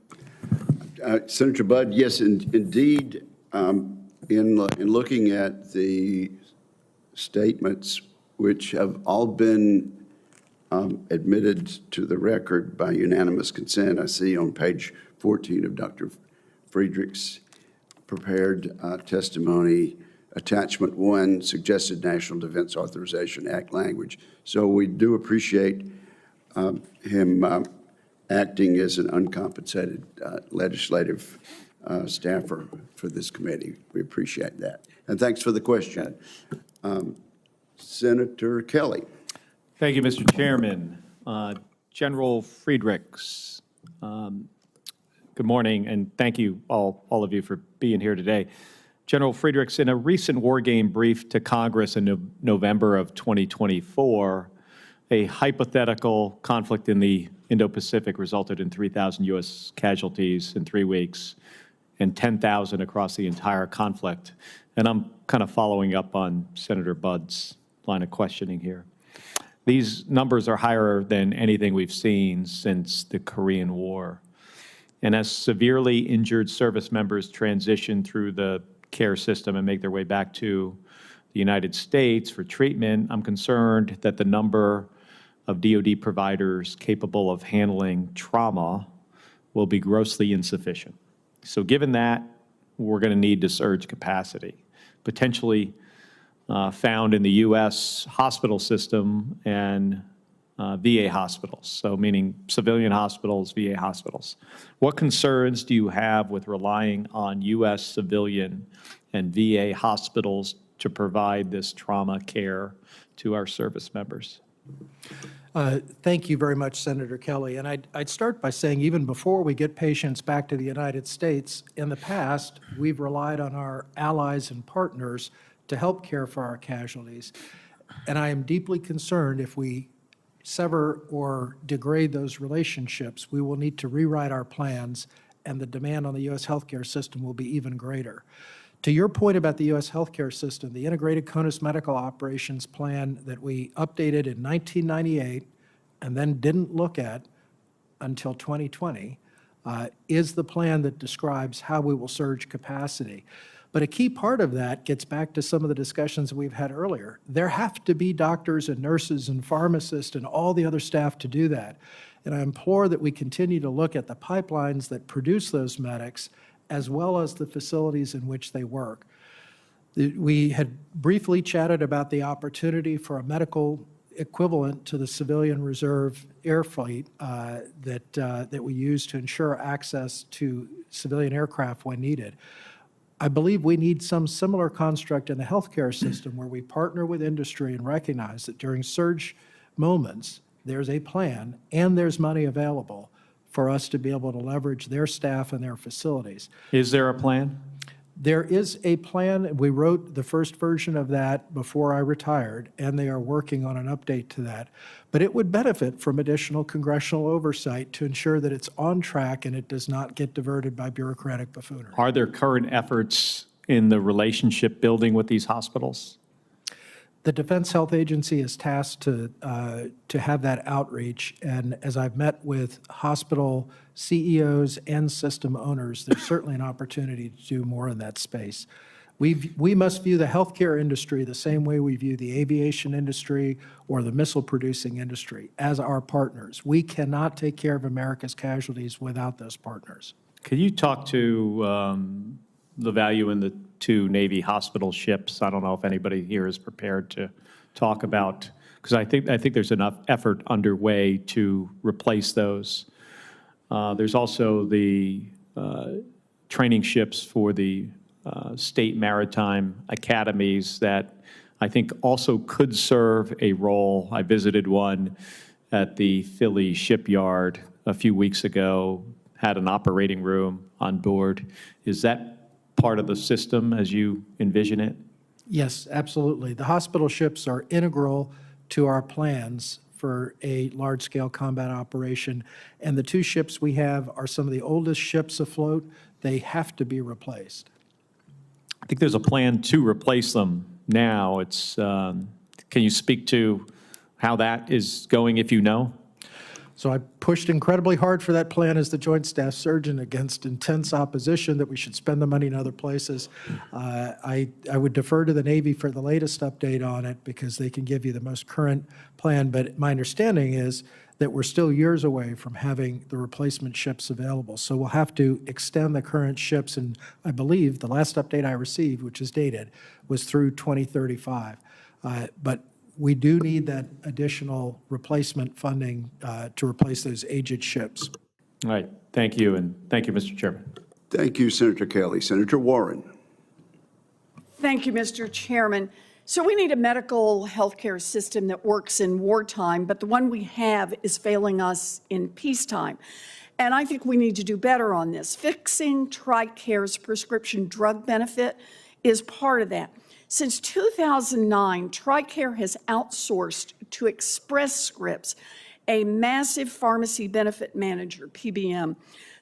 [SPEAKER 1] Senator Budd, yes, indeed, in looking at the statements which have all been admitted to the record by unanimous consent, I see on page 14 of Dr. Friedrichs' prepared testimony, attachment 1, suggested National Defense Authorization Act language. So we do appreciate him acting as an uncompensated legislative staffer for this committee. We appreciate that. And thanks for the question. Senator Kelly.
[SPEAKER 13] Thank you, Mr. Chairman. General Friedrichs, good morning, and thank you, all of you, for being here today. General Friedrichs, in a recent war game brief to Congress in November of 2024, a hypothetical conflict in the Indo-Pacific resulted in 3,000 U.S. casualties in 3 weeks and 10,000 across the entire conflict. And I'm kind of following up on Senator Budd's line of questioning here. These numbers are higher than anything we've seen since the Korean War. And as severely injured service members transition through the care system and make their way back to the United States for treatment, I'm concerned that the number of DoD providers capable of handling trauma will be grossly insufficient. So given that, we're going to need to surge capacity, potentially found in the U.S. hospital system and VA hospitals, so meaning civilian hospitals, VA hospitals. What concerns do you have with relying on U.S. civilian and VA hospitals to provide this trauma care to our service members?
[SPEAKER 4] Thank you very much, Senator Kelly. And I'd start by saying, even before we get patients back to the United States, in the past, we've relied on our allies and partners to help care for our casualties. And I am deeply concerned if we sever or degrade those relationships, we will need to rewrite our plans, and the demand on the U.S. healthcare system will be even greater. To your point about the U.S. healthcare system, the Integrated CONUS Medical Operations Plan that we updated in 1998 and then didn't look at until 2020 is the plan that describes how we will surge capacity. But a key part of that gets back to some of the discussions we've had earlier. There have to be doctors and nurses and pharmacists and all the other staff to do that. And I implore that we continue to look at the pipelines that produce those medics as well as the facilities in which they work. We had briefly chatted about the opportunity for a medical equivalent to the civilian reserve air fleet that we use to ensure access to civilian aircraft when needed. I believe we need some similar construct in the healthcare system where we partner with industry and recognize that during surge moments, there's a plan and there's money available for us to be able to leverage their staff and their facilities.
[SPEAKER 13] Is there a plan?
[SPEAKER 4] There is a plan. We wrote the first version of that before I retired, and they are working on an update to that. But it would benefit from additional congressional oversight to ensure that it's on track and it does not get diverted by bureaucratic buffoonery.
[SPEAKER 13] Are there current efforts in the relationship building with these hospitals?
[SPEAKER 4] The Defense Health Agency is tasked to have that outreach, and as I've met with hospital CEOs and system owners, there's certainly an opportunity to do more in that space. We must view the healthcare industry the same way we view the aviation industry or the missile-producing industry, as our partners. We cannot take care of America's casualties without those partners.
[SPEAKER 13] Could you talk to the value in the 2 Navy hospital ships? I don't know if anybody here is prepared to talk about, because I think there's enough effort underway to replace those. There's also the training ships for the state maritime academies that I think also could serve a role. I visited one at the Philly shipyard a few weeks ago, had an operating room on board. Is that part of the system as you envision it?
[SPEAKER 4] Yes, absolutely. The hospital ships are integral to our plans for a large-scale combat operation, and the 2 ships we have are some of the oldest ships afloat. They have to be replaced.
[SPEAKER 13] I think there's a plan to replace them now. It's, can you speak to how that is going, if you know?
[SPEAKER 4] So I pushed incredibly hard for that plan as the Joint Staff Surgeon against intense opposition that we should spend the money in other places. I would defer to the Navy for the latest update on it because they can give you the most current plan. But my understanding is that we're still years away from having the replacement ships available. So we'll have to extend the current ships. And I believe the last update I received, which is dated, was through 2035. But we do need that additional replacement funding to replace those aged ships.
[SPEAKER 13] All right. Thank you, and thank you, Mr. Chairman.
[SPEAKER 1] Thank you, Senator Kelly. Senator Warren.
[SPEAKER 14] Thank you, Mr. Chairman. So we need a medical healthcare system that works in wartime, but the one we have is failing us in peacetime. And I think we need to do better on this. Fixing TRICARE's prescription drug benefit is part of that. Since 2009, TRICARE has outsourced to Express Scripts, a massive pharmacy benefit manager, PBM.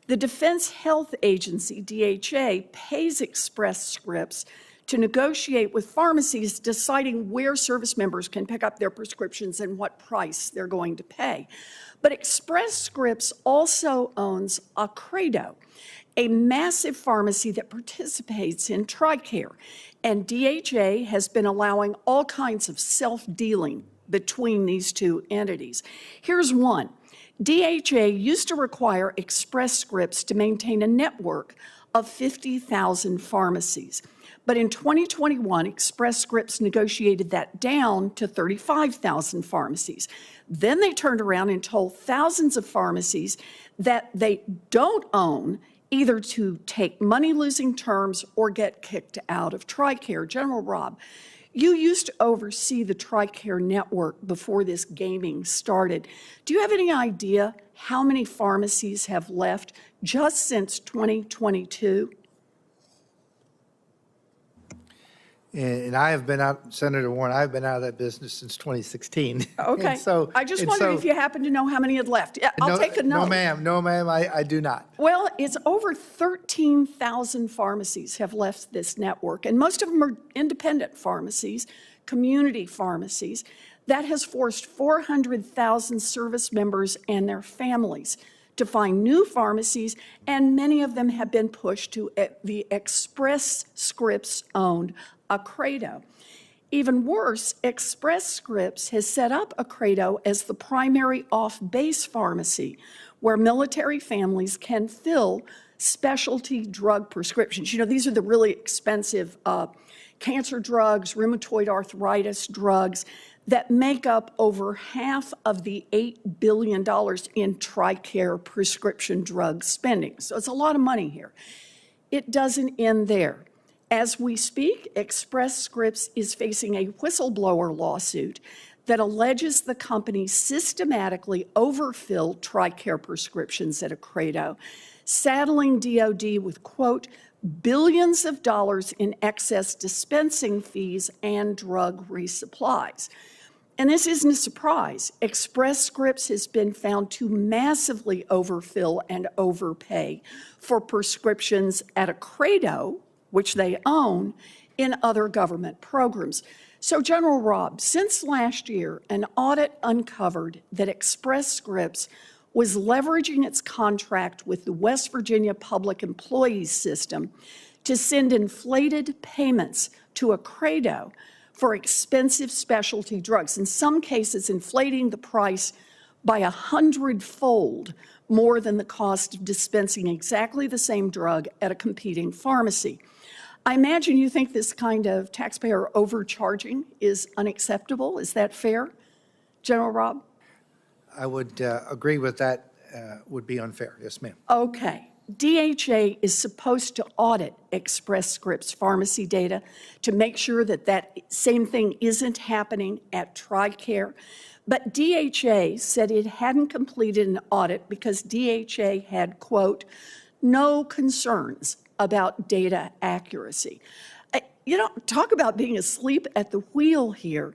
[SPEAKER 14] The Defense Health Agency, DHA, pays Express Scripts to negotiate with pharmacies deciding where service members can pick up their prescriptions and what price they're going to pay. But Express Scripts also owns Acredo, a massive pharmacy that participates in TRICARE. And DHA has been allowing all kinds of self-dealing between these 2 entities. Here's one. DHA used to require Express Scripts to maintain a network of 50,000 pharmacies. But in 2021, Express Scripts negotiated that down to 35,000 pharmacies. Then they turned around and told thousands of pharmacies that they don't own, either to take money-losing terms or get kicked out of TRICARE. General Robb, you used to oversee the TRICARE network before this gaming started. Do you have any idea how many pharmacies have left just since 2022?
[SPEAKER 3] And I have been out, Senator Warren, I've been out of that business since 2016.
[SPEAKER 14] Okay.
[SPEAKER 3] So,
[SPEAKER 14] I just wondered if you happen to know how many had left. Yeah, I'll take a note.
[SPEAKER 3] No, ma'am, I do not.
[SPEAKER 14] Well, it's over 13,000 pharmacies have left this network, and most of them are independent pharmacies, community pharmacies. That has forced 400,000 service members and their families to find new pharmacies, and many of them have been pushed to the Express Scripts-owned Accredo. Even worse, Express Scripts has set up Accredo as the primary off-base pharmacy where military families can fill specialty drug prescriptions. You know, these are the really expensive cancer drugs, rheumatoid arthritis drugs that make up over half of the $8 billion in TRICARE prescription drug spending. So it's a lot of money here. It doesn't end there. As we speak, Express Scripts is facing a whistleblower lawsuit that alleges the company systematically overfilled TRICARE prescriptions at Accredo, saddling DOD with, quote, billions of dollars in excess dispensing fees and drug resupplies. And this isn't a surprise. Express Scripts has been found to massively overfill and overpay for prescriptions at Accredo, which they own, in other government programs. So, General Robb, since last year, an audit uncovered that Express Scripts was leveraging its contract with the West Virginia Public Employees System to send inflated payments to Accredo for expensive specialty drugs, in some cases inflating the price by 100-fold more than the cost of dispensing exactly the same drug at a competing pharmacy. I imagine you think this kind of taxpayer overcharging is unacceptable. Is that fair, General Robb?
[SPEAKER 3] I would agree with that, would be unfair. Yes, ma'am.
[SPEAKER 14] Okay. DHA is supposed to audit Express Scripts pharmacy data to make sure that that same thing isn't happening at TRICARE. But DHA said it hadn't completed an audit because DHA had, quote, no concerns about data accuracy. You know, talk about being asleep at the wheel here.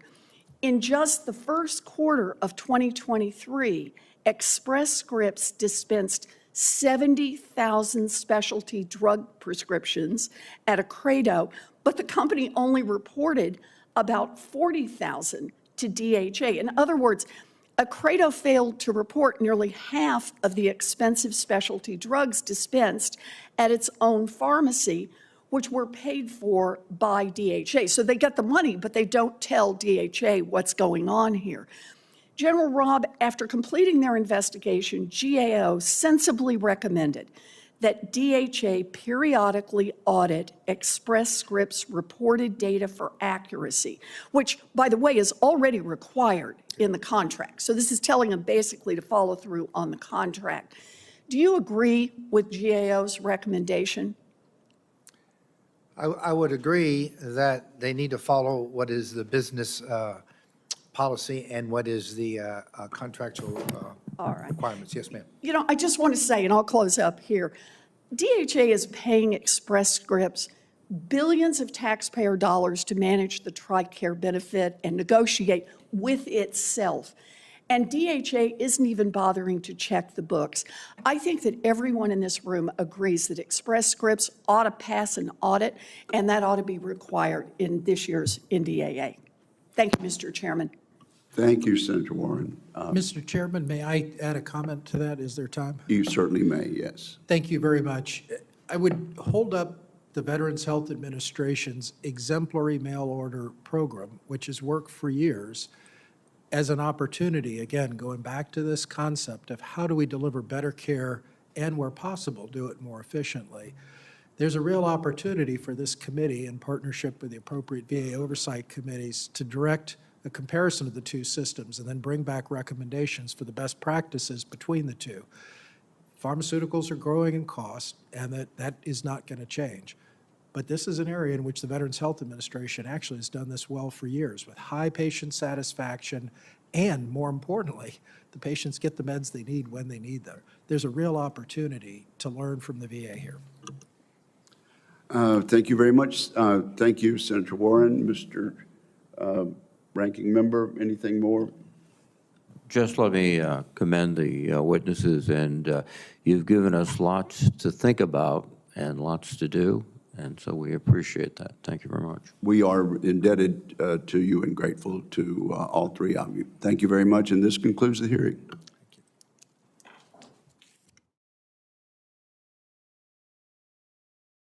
[SPEAKER 14] In just the first quarter of 2023, Express Scripts dispensed 70,000 specialty drug prescriptions at Accredo, but the company only reported about 40,000 to DHA. In other words, Accredo failed to report nearly half of the expensive specialty drugs dispensed at its own pharmacy, which were paid for by DHA. So they get the money, but they don't tell DHA what's going on here. General Robb, after completing their investigation, GAO sensibly recommended that DHA periodically audit Express Scripts' reported data for accuracy, which, by the way, is already required in the contract. So this is telling them basically to follow through on the contract. Do you agree with GAO's recommendation?
[SPEAKER 3] I would agree that they need to follow what is the business policy and what is the contractual requirements. Yes, ma'am.
[SPEAKER 14] You know, I just want to say, and I'll close up here, DHA is paying Express Scripts billions of taxpayer dollars to manage the TRICARE benefit and negotiate with itself. And DHA isn't even bothering to check the books. I think that everyone in this room agrees that Express Scripts ought to pass an audit, and that ought to be required in this year's NDAA. Thank you, Mr. Chairman.
[SPEAKER 1] Thank you, Senator Warren.
[SPEAKER 4] Mr. Chairman, may I add a comment to that? Is there time?
[SPEAKER 1] You certainly may, yes.
[SPEAKER 4] Thank you very much. I would hold up the Veterans Health Administration's exemplary mail order program, which has worked for years, as an opportunity, again, going back to this concept of how do we deliver better care and, where possible, do it more efficiently. There's a real opportunity for this committee, in partnership with the appropriate VA oversight committees, to direct a comparison of the two systems and then bring back recommendations for the best practices between the two. Pharmaceuticals are growing in cost, and that is not going to change. But this is an area in which the Veterans Health Administration actually has done this well for years, with high patient satisfaction, and more importantly, the patients get the meds they need when they need them. There's a real opportunity to learn from the VA here.
[SPEAKER 1] Thank you very much. Thank you, Senator Warren. Mr. Ranking Member, anything more?
[SPEAKER 2] Just let me commend the witnesses, and you've given us lots to think about and lots to do, and so we appreciate that. Thank you very much.
[SPEAKER 1] We are indebted to you and grateful to all three of you. Thank you very much, and this concludes the hearing.